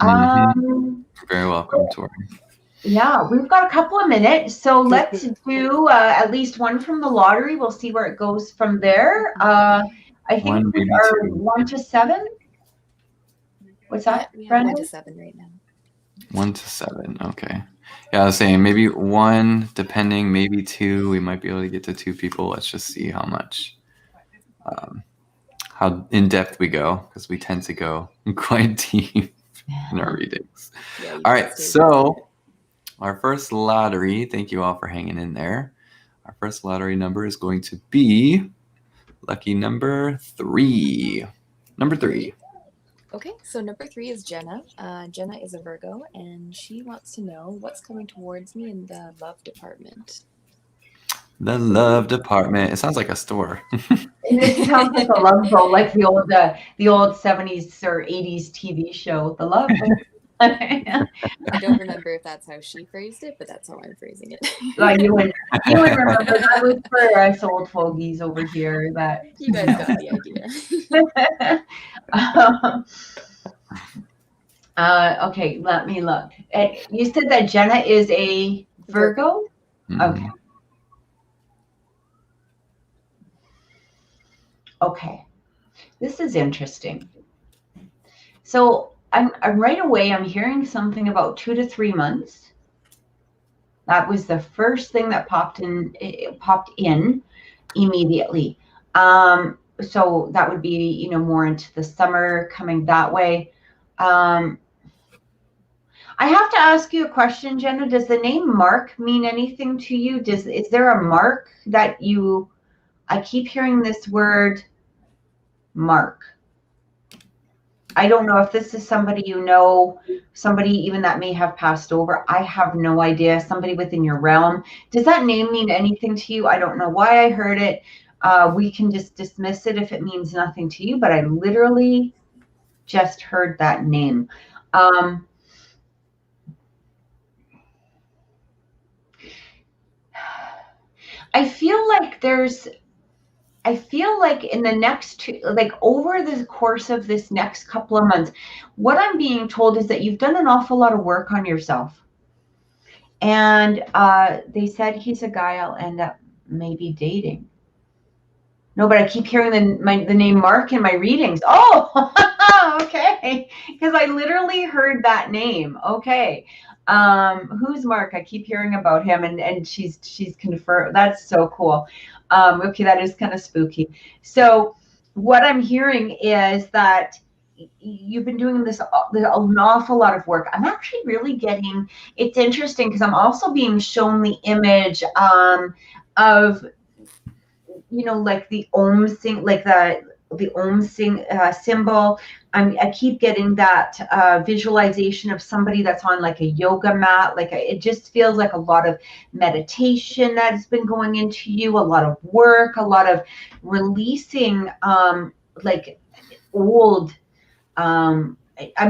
Very welcome, Tori. Yeah, we've got a couple of minutes. So let's do at least one from the lottery. We'll see where it goes from there. I think we are 1 to 7. What's that, Brandon? 1 to 7 right now. 1 to 7. Okay. Yeah, I was saying maybe 1, depending, maybe 2. We might be able to get to 2 people. Let's just see how much, how in depth we go, because we tend to go quite deep in our readings. Yeah, all right. So our first lottery, thank you all for hanging in there. Our first lottery number is going to be lucky number 3. Number 3. Okay, so number 3 is Jenna. Jenna is a Virgo, and she wants to know what's coming towards me in the love department. The love department. It sounds like a store. It sounds like a love boat, like the old 70s or 80s TV show, The Love Boat. I don't remember if that's how she phrased it, but that's how I'm phrasing it. Well, you would remember. That was for us old fogies over here. That you guys got the idea. Okay, let me look. You said that Jenna is a Virgo? Mm-hmm. Okay. Okay. This is interesting. So I'm right away, I'm hearing something about 2 to 3 months. That was the first thing that popped in immediately. So that would be, you know, more into the summer, coming that way. I have to ask you a question, Jenna. Does the name Mark mean anything to you? Is there a mark that I keep hearing this word Mark. I don't know if this is somebody you know, somebody even that may have passed over. I have no idea. Somebody within your realm. Does that name mean anything to you? I don't know why I heard it. We can just dismiss it if it means nothing to you, but I literally just heard that name. I feel like in the next over the course of this next couple of months, what I'm being told is that you've done an awful lot of work on yourself. And they said he's a guy I'll end up maybe dating. No, but I keep hearing the name Mark in my readings. Oh, okay. Because I literally heard that name. Okay. Who's Mark? I keep hearing about him, and she's confirmed. That's so cool. Okay, that is kind of spooky. So what I'm hearing is that you've been doing an awful lot of work. I'm actually really getting, it's interesting because I'm also being shown the image of, you know, like the Om thing, like the symbol. I keep getting that visualization of somebody that's on like a yoga mat. It just feels like a lot of meditation that's been going into you, a lot of work, a lot of releasing like old. I'm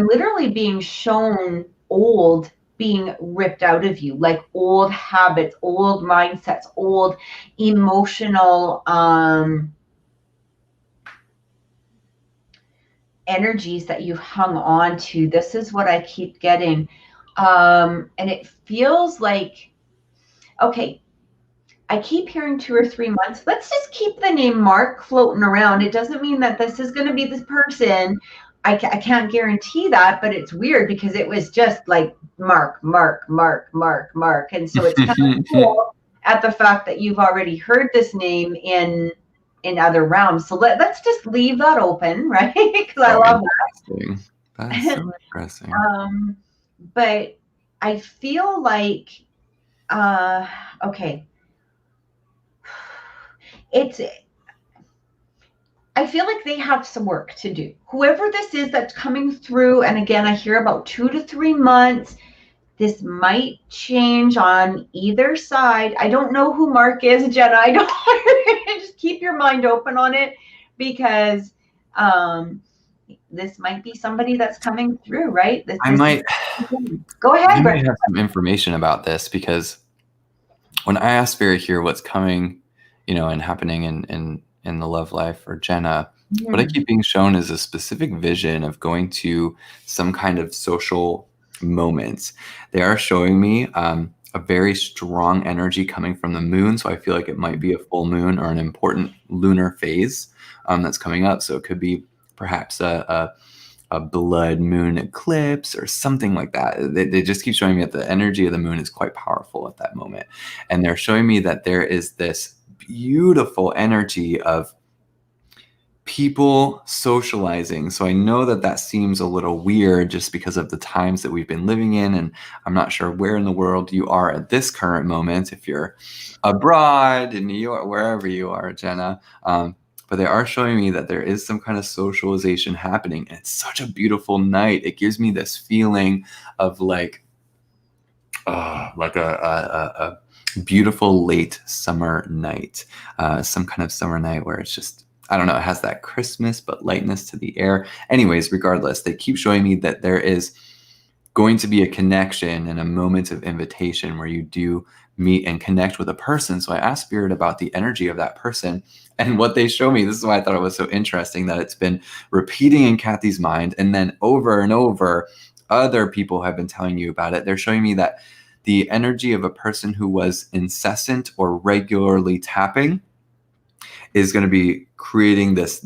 literally being shown old being ripped out of you, like old habits, old mindsets, old emotional energies that you've hung on to. This is what I keep getting. And it feels like, okay, I keep hearing 2 or 3 months. Let's just keep the name Mark floating around. It doesn't mean that this is going to be this person. I can't guarantee that, but it's weird because it was just like Mark. And so it's kind of cool at the fact that you've already heard this name in other realms. So let's just leave that open, right? Because I love that. That's so interesting. But I feel like, okay. I feel like they have some work to do. Whoever this is that's coming through, and again, I hear about 2 to 3 months. This might change on either side. I don't know who Mark is, Jenna. I don't. Just keep your mind open on it, because this might be somebody that's coming through, right? Go ahead. I might have some information about this, because when I ask Spirit here what's coming, and happening in the love life for Jenna, what I keep being shown is a specific vision of going to some kind of social moments. They are showing me a very strong energy coming from the moon. So I feel like it might be a full moon or an important lunar phase that's coming up. So it could be perhaps a blood moon eclipse or something like that. They just keep showing me that the energy of the moon is quite powerful at that moment. And they're showing me that there is this beautiful energy of people socializing. So I know that seems a little weird just because of the times that we've been living in. And I'm not sure where in the world you are at this current moment, if you're abroad in New York, wherever you are, Jenna. But they are showing me that there is some kind of socialization happening. And it's such a beautiful night. It gives me this feeling of like a beautiful late summer night, some kind of summer night where it's just, I don't know, it has that Christmas but lightness to the air. Anyways, regardless, they keep showing me that there is going to be a connection and a moment of invitation where you do meet and connect with a person. So I asked Spirit about the energy of that person, and what they show me, this is why I thought it was so interesting, that it's been repeating in Kathy's mind, and then over and over, other people have been telling you about it. They're showing me that the energy of a person who was incessant or regularly tapping is going to be creating this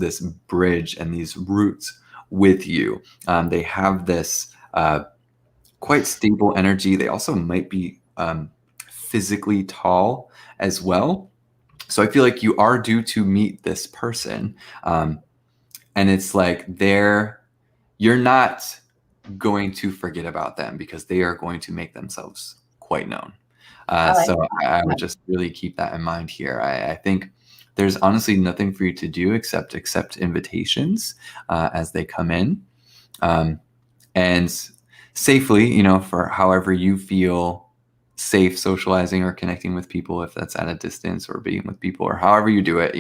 bridge and these roots with you. They have this quite stable energy. They also might be physically tall as well. So I feel like you are due to meet this person. And it's like you're not going to forget about them, because they are going to make themselves quite known. So I would just really keep that in mind here. I think there's honestly nothing for you to do except accept invitations as they come in, and safely, for however you feel safe socializing or connecting with people, if that's at a distance or being with people or however you do it.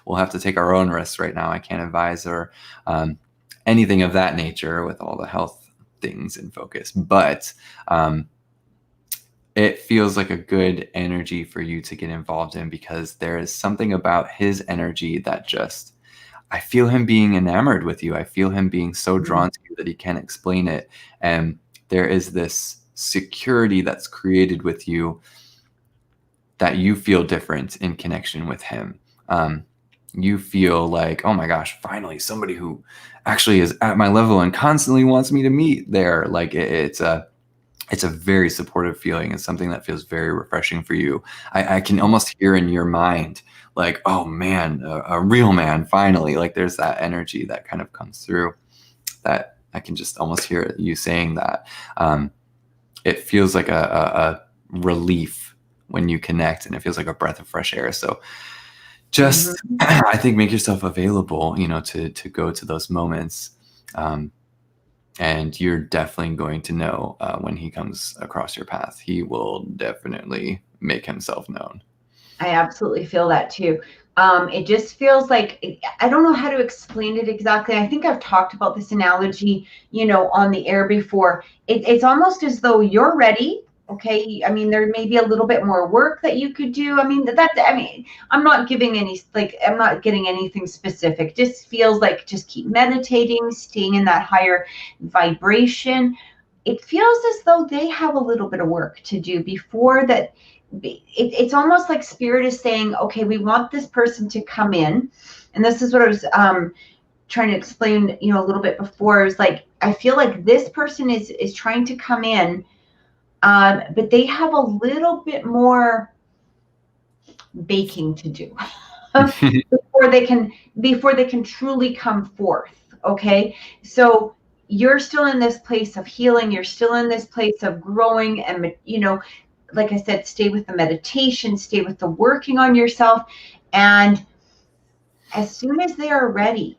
We'll have to take our own risks right now. I can't advise or anything of that nature with all the health things in focus, but it feels like a good energy for you to get involved in, because there is something about his energy that just, I feel him being enamored with you. I feel him being so drawn to you that he can't explain it. And there is this security that's created with you that you feel different in connection with him. You feel like, oh my gosh, finally somebody who actually is at my level and constantly wants me to meet there. Like it's a very supportive feeling. It's something that feels very refreshing for you. I can almost hear in your mind, like, oh man, a real man, finally. Like there's that energy that kind of comes through, that I can just almost hear you saying that. It feels like a relief when you connect, and it feels like a breath of fresh air. So just, I think, make yourself available, to go to those moments. And you're definitely going to know when he comes across your path. He will definitely make himself known. I absolutely feel that too. It just feels like, I don't know how to explain it exactly. I think I've talked about this analogy, on the air before. It's almost as though you're ready. Okay. I mean, there may be a little bit more work that you could do. I'm not giving I'm not getting anything specific. Just feels like just keep meditating, staying in that higher vibration. It feels as though they have a little bit of work to do before that. It's almost like spirit is saying, okay, we want this person to come in. And this is what I was trying to explain, a little bit before. Is like, I feel like this person is trying to come in, but they have a little bit more baking to do before they can truly come forth. Okay. So you're still in this place of healing. You're still in this place of growing, and, like I said, stay with the meditation, stay with the working on yourself. And as soon as they are ready,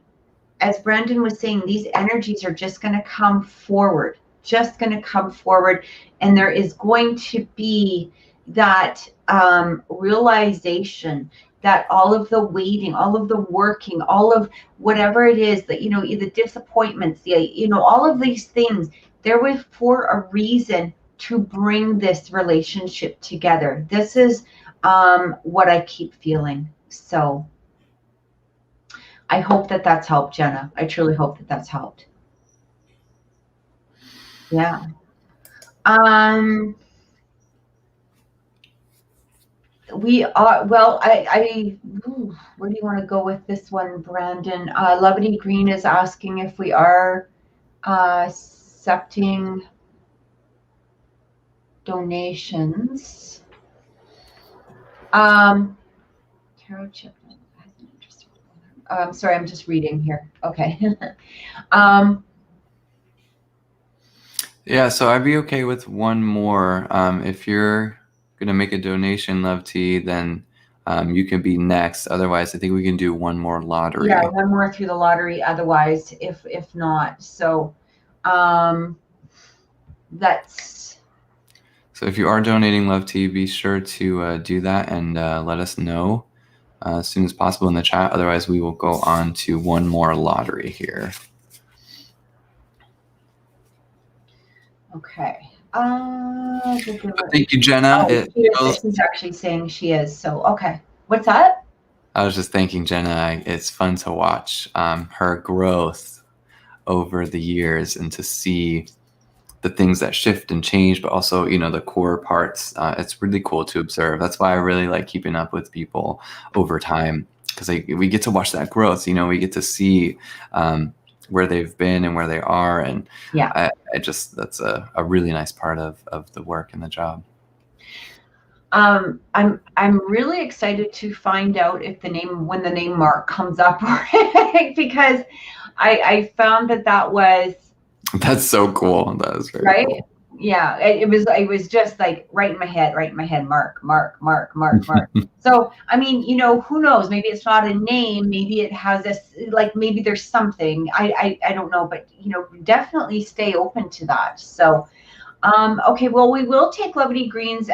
as Brandon was saying, these energies are just going to come forward, And there is going to be that realization that all of the waiting, all of the working, all of whatever it is that, the disappointments, all of these things, there was for a reason to bring this relationship together. This is what I keep feeling. So I hope that that's helped, Jenna. I truly hope that that's helped. Yeah. We are, well, where do you want to go with this one, Brandon? Lovely Green is asking if we are accepting donations. Tarot chip. Sorry, I'm just reading here. Okay. Yeah, so I'd be okay with one more. If you're gonna make a donation, Love T, then you can be next. Otherwise, I think we can do one more lottery. Yeah, one more through the lottery. Otherwise, if not, so that's. So if you are donating, Love T, be sure to do that and let us know as soon as possible in the chat. Otherwise, we will go on to one more lottery here. Okay. Thank you, Jenna. She's actually saying she is. So, okay. What's that? I was just thanking Jenna. It's fun to watch her growth over the years and to see the things that shift and change, but also, the core parts. It's really cool to observe. That's why I really like keeping up with people over time, because we get to watch that growth. We get to see where they've been and where they are. And yeah, that's a really nice part of the work and the job. I'm really excited to find out if when the name Mark comes up, because I found that was. That's so cool. That is very right. cool. Yeah, it was just like right in my head, Mark. So, I mean, who knows? Maybe it's not a name. Maybe it has this, maybe there's something. I don't know, but definitely stay open to that. So, okay, well, we will take Lovely Green's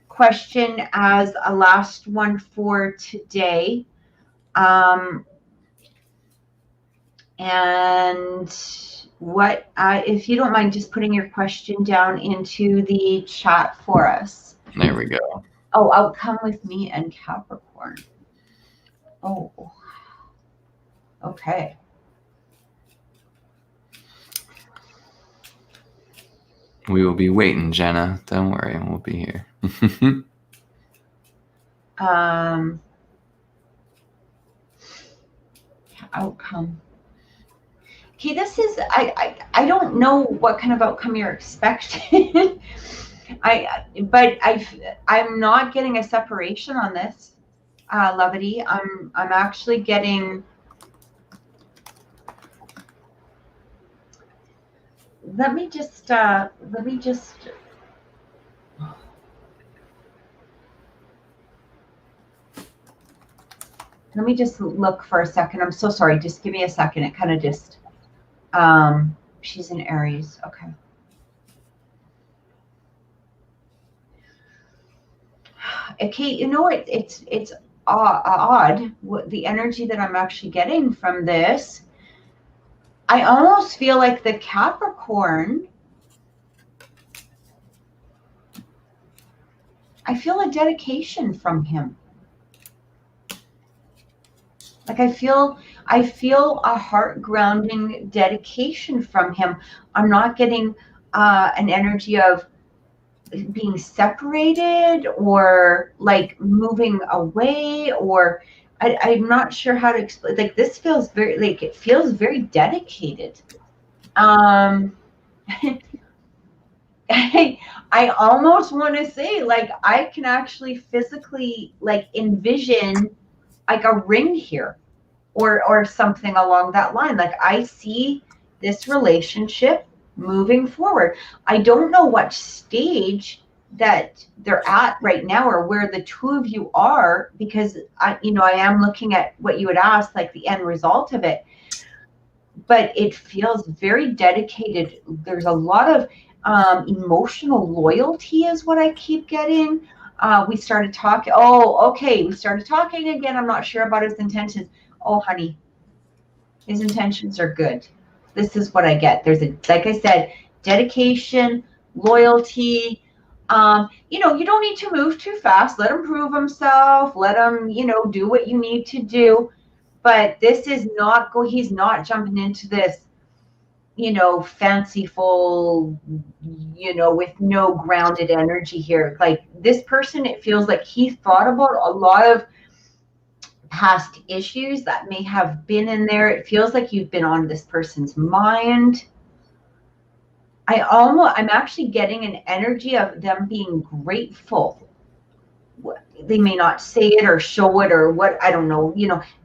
question as a last one for today. And what, if you don't mind just putting your question down into the chat for us. There we go. Oh, outcome with me and Capricorn. Oh, okay. We will be waiting, Jenna. Don't worry, we'll be here. Outcome. Okay, this is, I don't know what kind of outcome you're expecting. But I'm not getting a separation on this, Lovity. I'm actually getting. Let me just. Let me just look for a second. I'm so sorry. Just give me a second. It kind of just, she's in Aries. Okay. Okay, you know, it's odd what the energy that I'm actually getting from this. I almost feel like the Capricorn, I feel a dedication from him. Like I feel a heart grounding dedication from him. I'm not getting an energy of being separated or like moving away, or I'm not sure how to explain. Like this feels very, like it feels very dedicated. I almost want to say, like, I can actually physically like envision like a ring here or something along that line. Like I see this relationship moving forward. I don't know what stage that they're at right now or where the two of you are, because I am looking at what you had asked, like the end result of it, but it feels very dedicated. There's a lot of emotional loyalty is what I keep getting. We started talking. Oh, okay. We started talking again. I'm not sure about his intentions. Oh, honey, his intentions are good. This is what I get. There's like I said, dedication, loyalty. You don't need to move too fast. Let him prove himself. Let him, do what you need to do. But this is not he's not jumping into this, fanciful, with no grounded energy here. Like this person, it feels like he thought about a lot of past issues that may have been in there. It feels like you've been on this person's mind. I'm actually getting an energy of them being grateful. They may not say it or show it or what, I don't know,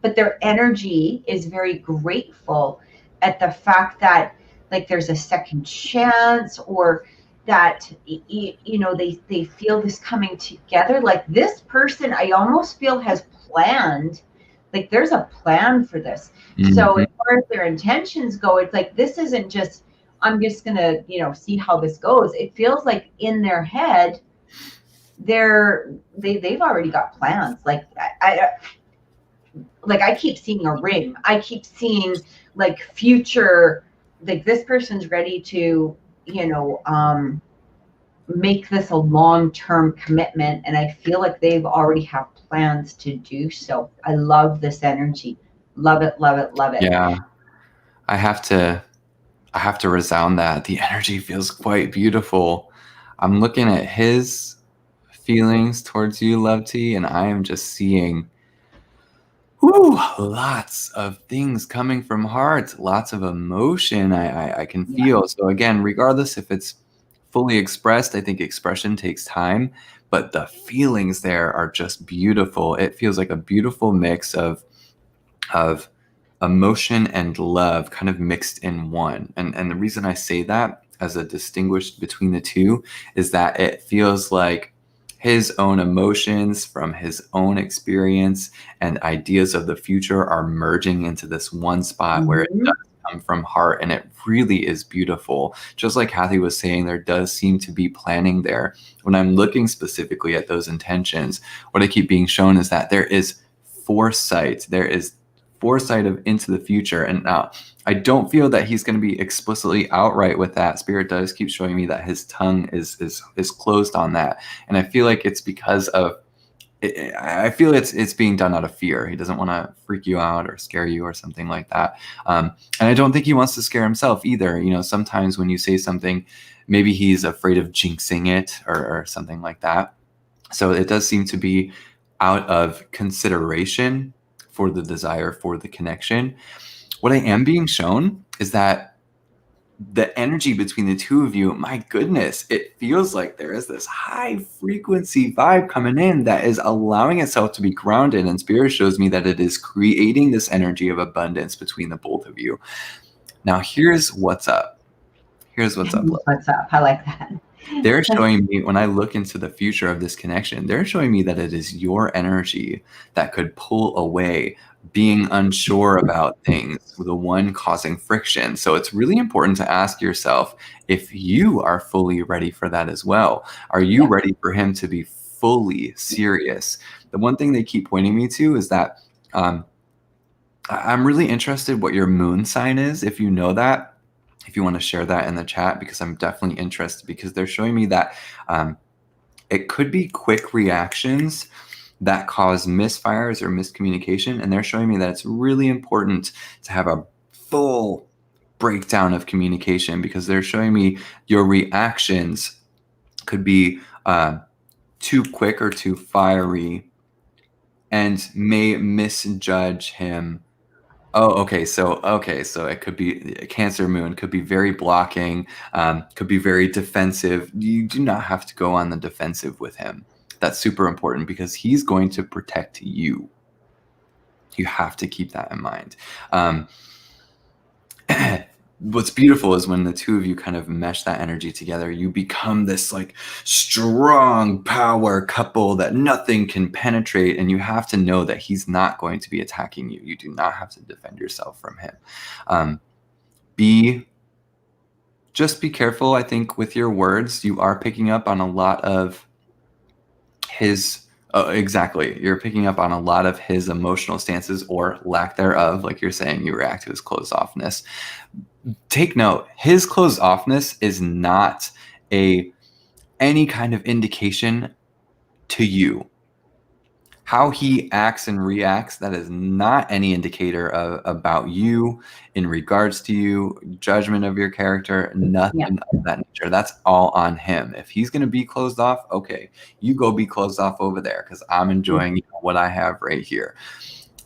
but their energy is very grateful at the fact that like there's a second chance, or that they feel this coming together. Like this person, I almost feel has planned, like there's a plan for this. Mm-hmm. So as far as their intentions go, it's like this isn't just I'm just gonna see how this goes. It feels like in their head they've already got plans. Like I keep seeing a ring. I keep seeing like future, like this person's ready to make this a long-term commitment, and I feel like they've already have plans to do so. I love this energy. Love it, love it, love it. Yeah. I have to resound that. The energy feels quite beautiful. I'm looking at his feelings towards you, Love T, and I am just seeing lots of things coming from heart, lots of emotion I can feel. So again, regardless if it's fully expressed, I think expression takes time, but the feelings there are just beautiful. It feels like a beautiful mix of emotion and love kind of mixed in one. And the reason I say that as a distinguished between the two is that it feels like his own emotions from his own experience and ideas of the future are merging into this one spot where it does come from heart, and it really is beautiful. Just like Cathy was saying, there does seem to be planning there. When I'm looking specifically at those intentions, what I keep being shown is that there is foresight. There is foresight of into the future. And now I don't feel that he's going to be explicitly outright with that. Spirit does keep showing me that his tongue is closed on that. And I feel like it's because of I feel it's being done out of fear. He doesn't want to freak you out or scare you or something like that. And I don't think he wants to scare himself either. Sometimes when you say something, maybe he's afraid of jinxing it or something like that. So it does seem to be out of consideration for the desire for the connection. What I am being shown is that the energy between the two of you, my goodness, it feels like there is this high frequency vibe coming in that is allowing itself to be grounded. And Spirit shows me that it is creating this energy of abundance between the both of you. Now, here's what's up. Here's what's up. What's up? I like that. They're showing me, when I look into the future of this connection, they're showing me that it is your energy that could pull away, being unsure about things, the one causing friction. So it's really important to ask yourself if you are fully ready for that as well. Are you ready for him to be fully serious? The one thing they keep pointing me to is that I'm really interested what your moon sign is, if you know that. If you want to share that in the chat, because I'm definitely interested, because they're showing me that it could be quick reactions that cause misfires or miscommunication. And they're showing me that it's really important to have a full breakdown of communication, because they're showing me your reactions could be too quick or too fiery and may misjudge him. Oh, okay. So it could be Cancer moon, could be very blocking, could be very defensive. You do not have to go on the defensive with him. That's super important, because he's going to protect you. You have to keep that in mind. What's beautiful is when the two of you kind of mesh that energy together, you become this like strong power couple that nothing can penetrate. And you have to know that he's not going to be attacking you. You do not have to defend yourself from him. Just be careful, I think, with your words. You are picking up on a lot of his exactly. You're picking up on a lot of his emotional stances, or lack thereof. Like you're saying, you react to his closed offness. Take note, his closed offness is not any kind of indication to you. How he acts and reacts, that is not any indicator about you, in regards to you, judgment of your character, nothing of that nature. That's all on him. If he's going to be closed off, okay, you go be closed off over there, because I'm enjoying what I have right here.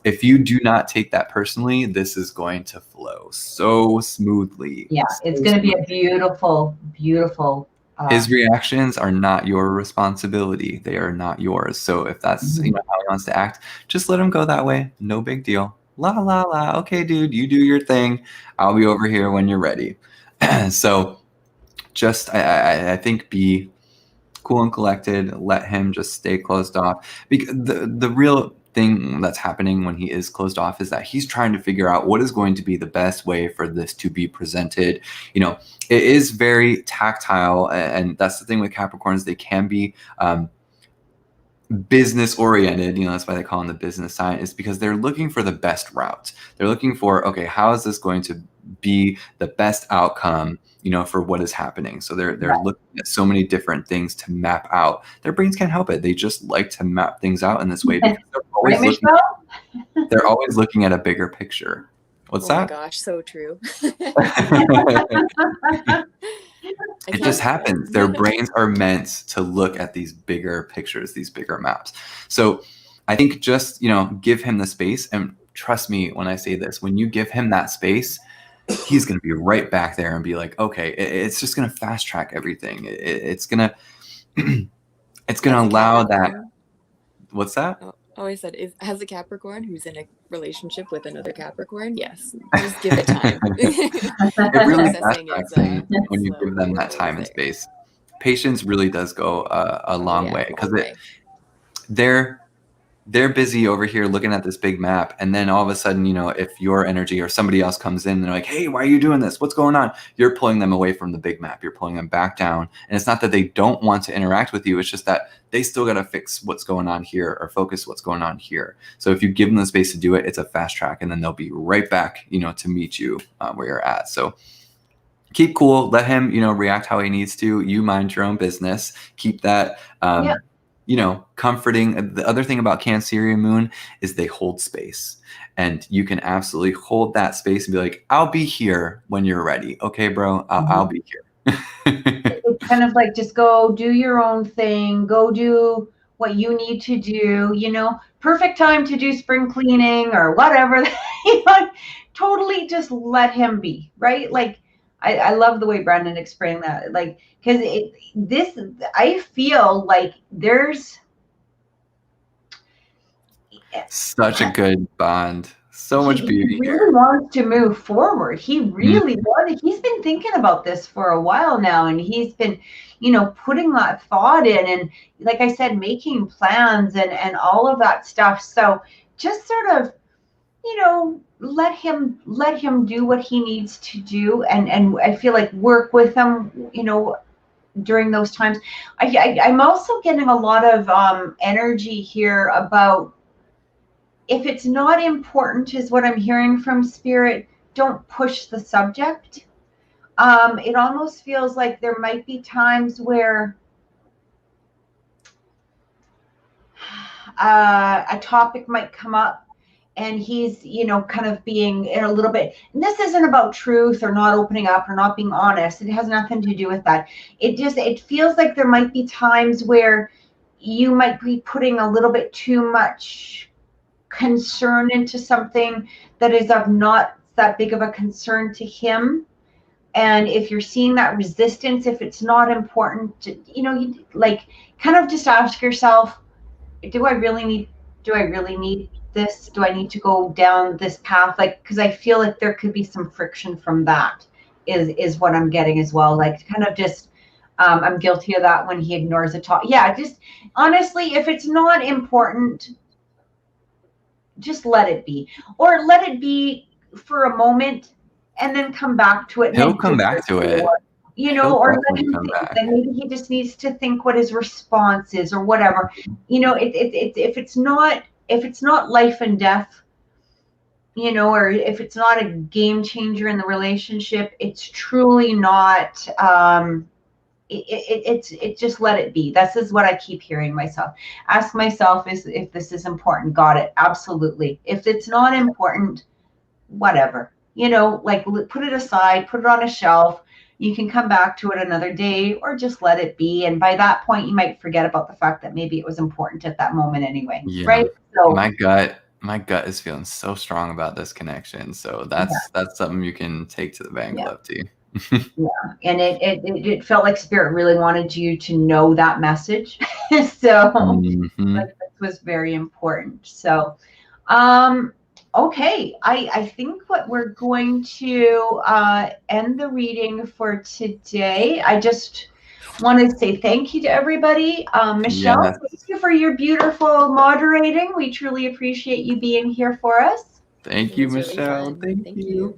If you do not take that personally, this is going to flow so smoothly. Yeah, it's going to be a beautiful, beautiful. His reactions are not your responsibility. They are not yours. So if that's how he wants to act, just let him go that way. No big deal. La, la, la. Okay, dude, you do your thing. I'll be over here when you're ready. So just, I think, be cool and collected. Let him just stay closed off. Because the real thing that's happening when he is closed off is that he's trying to figure out what is going to be the best way for this to be presented. It is very tactile, and that's the thing with Capricorns. They can be business oriented. That's why they call him the business sign, is because they're looking for the best route. They're looking for, okay, how is this going to be the best outcome, for what is happening. So they're looking at so many different things to map out. Their brains can't help it. They just like to map things out in this way, because they're always looking at a bigger picture. What's that? Oh my gosh, so true. It just happens. Their brains are meant to look at these bigger pictures, these bigger maps. So I think just, give him the space. And trust me when I say this, when you give him that space, he's going to be right back there and be like, okay, it's just going to fast track everything. It's going to allow that. What's that? Oh, I said, has a Capricorn who's in a relationship with another Capricorn? Yes, just give it time. It really is when you give them that time and space. Patience really does go a long way, because they're busy over here looking at this big map, and then all of a sudden, if your energy or somebody else comes in and they're like, hey, why are you doing this? What's going on? You're pulling them away from the big map. You're pulling them back down. And it's not that they don't want to interact with you. It's just that they still got to fix what's going on here, or focus what's going on here. So if you give them the space to do it, it's a fast track, and then they'll be right back, to meet you where you're at. So keep cool. Let him, react how he needs to. You mind your own business. Keep that comforting. The other thing about Cancerian moon is they hold space, and you can absolutely hold that space and be like, I'll be here when you're ready. Okay, bro, I'll be here. It's kind of like, just go do your own thing. Go do what you need to do, perfect time to do spring cleaning or whatever. Totally just let him be, right? Like, I love the way Brandon explained that. Like, because I feel like there's such a good bond. So much beauty he here. really wants to move forward. He really wanted. He's been thinking about this for a while now, and he's been, putting that thought in, and like I said, making plans and all of that stuff. So just sort of, let him do what he needs to do, and I feel like work with him, during those times. I'm also getting a lot of energy here about, if it's not important, is what I'm hearing from Spirit, don't push the subject. It almost feels like there might be times where a topic might come up, and he's, kind of being in a little bit, and this isn't about truth or not opening up or not being honest. It has nothing to do with that. It feels like there might be times where you might be putting a little bit too much concern into something that is of not that big of a concern to him. And if you're seeing that resistance, if it's not important, you like kind of just ask yourself, do I really need this? Do I need to go down this path? Like, because I feel like there could be some friction from that, is what I'm getting as well. Like, kind of just, I'm guilty of that when he ignores a talk. Yeah, just honestly, if it's not important, just let it be, or let it be for a moment, and then come back to it. He'll come back to it. Or let him think that maybe he just needs to think what his response is, or whatever. If it's not life and death, or if it's not a game changer in the relationship, it's truly not. It's just let it be. This is what I keep hearing myself. Ask myself if this is important. Got it. Absolutely. If it's not important, whatever. Like, put it aside, put it on a shelf. You can come back to it another day, or just let it be. And by that point, you might forget about the fact that maybe it was important at that moment anyway. Yeah. Right? So my gut is feeling so strong about this connection. So that's something you can take to the bank, love to. Yeah, and it felt like Spirit really wanted you to know that message. So like, this was very important. So okay, I think what we're going to end the reading for today. I just want to say thank you to everybody. Michelle, thank you for your beautiful moderating. We truly appreciate you being here for us. Thank you, Michelle. Really thank you.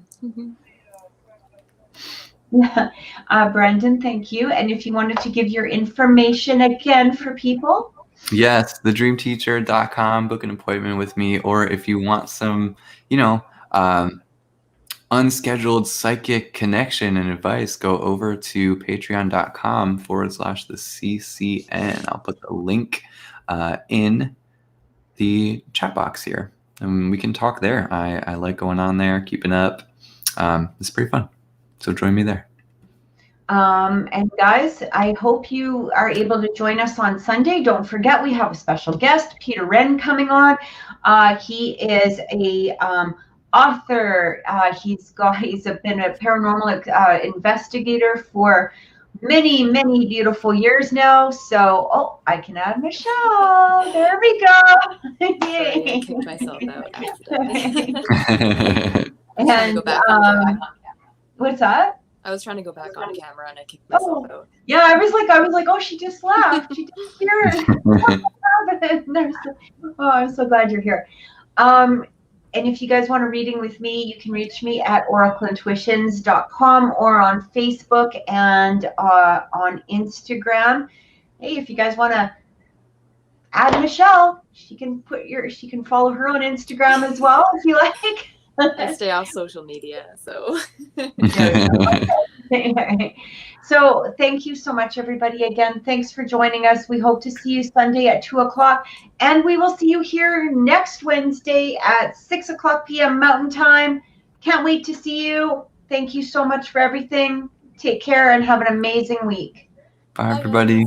Brandon, thank you. And if you wanted to give your information again for people. Yes, thedreamteacher.com, book an appointment with me. Or if you want some, unscheduled psychic connection and advice, go over to patreon.com/the CCN. I'll put the link in the chat box here, and we can talk there. I like going on there, keeping up. It's pretty fun. So join me there. And guys, I hope you are able to join us on Sunday. Don't forget, we have a special guest, Peter Wren, coming on. He is a author. He's been a paranormal investigator for many, many beautiful years now. So, I can add Michelle. There we go. Sorry, I kicked myself out accidentally. And what's that? I was trying to go back on camera and I kicked myself out. Yeah, I was like, oh, she just left. She disappeared. I'm so glad you're here. And if you guys want a reading with me, you can reach me at oracleintuitions.com or on Facebook and on Instagram. Hey, if you guys want to add Michelle, she can follow her on Instagram as well if you like. I stay off social media, so. So thank you so much, everybody. Again, thanks for joining us. We hope to see you Sunday at 2:00, and we will see you here next Wednesday at 6:00 p.m. Mountain Time. Can't wait to see you. Thank you so much for everything. Take care and have an amazing week. Bye, everybody.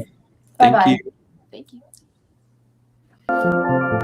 Bye-bye. Thank you. Thank you.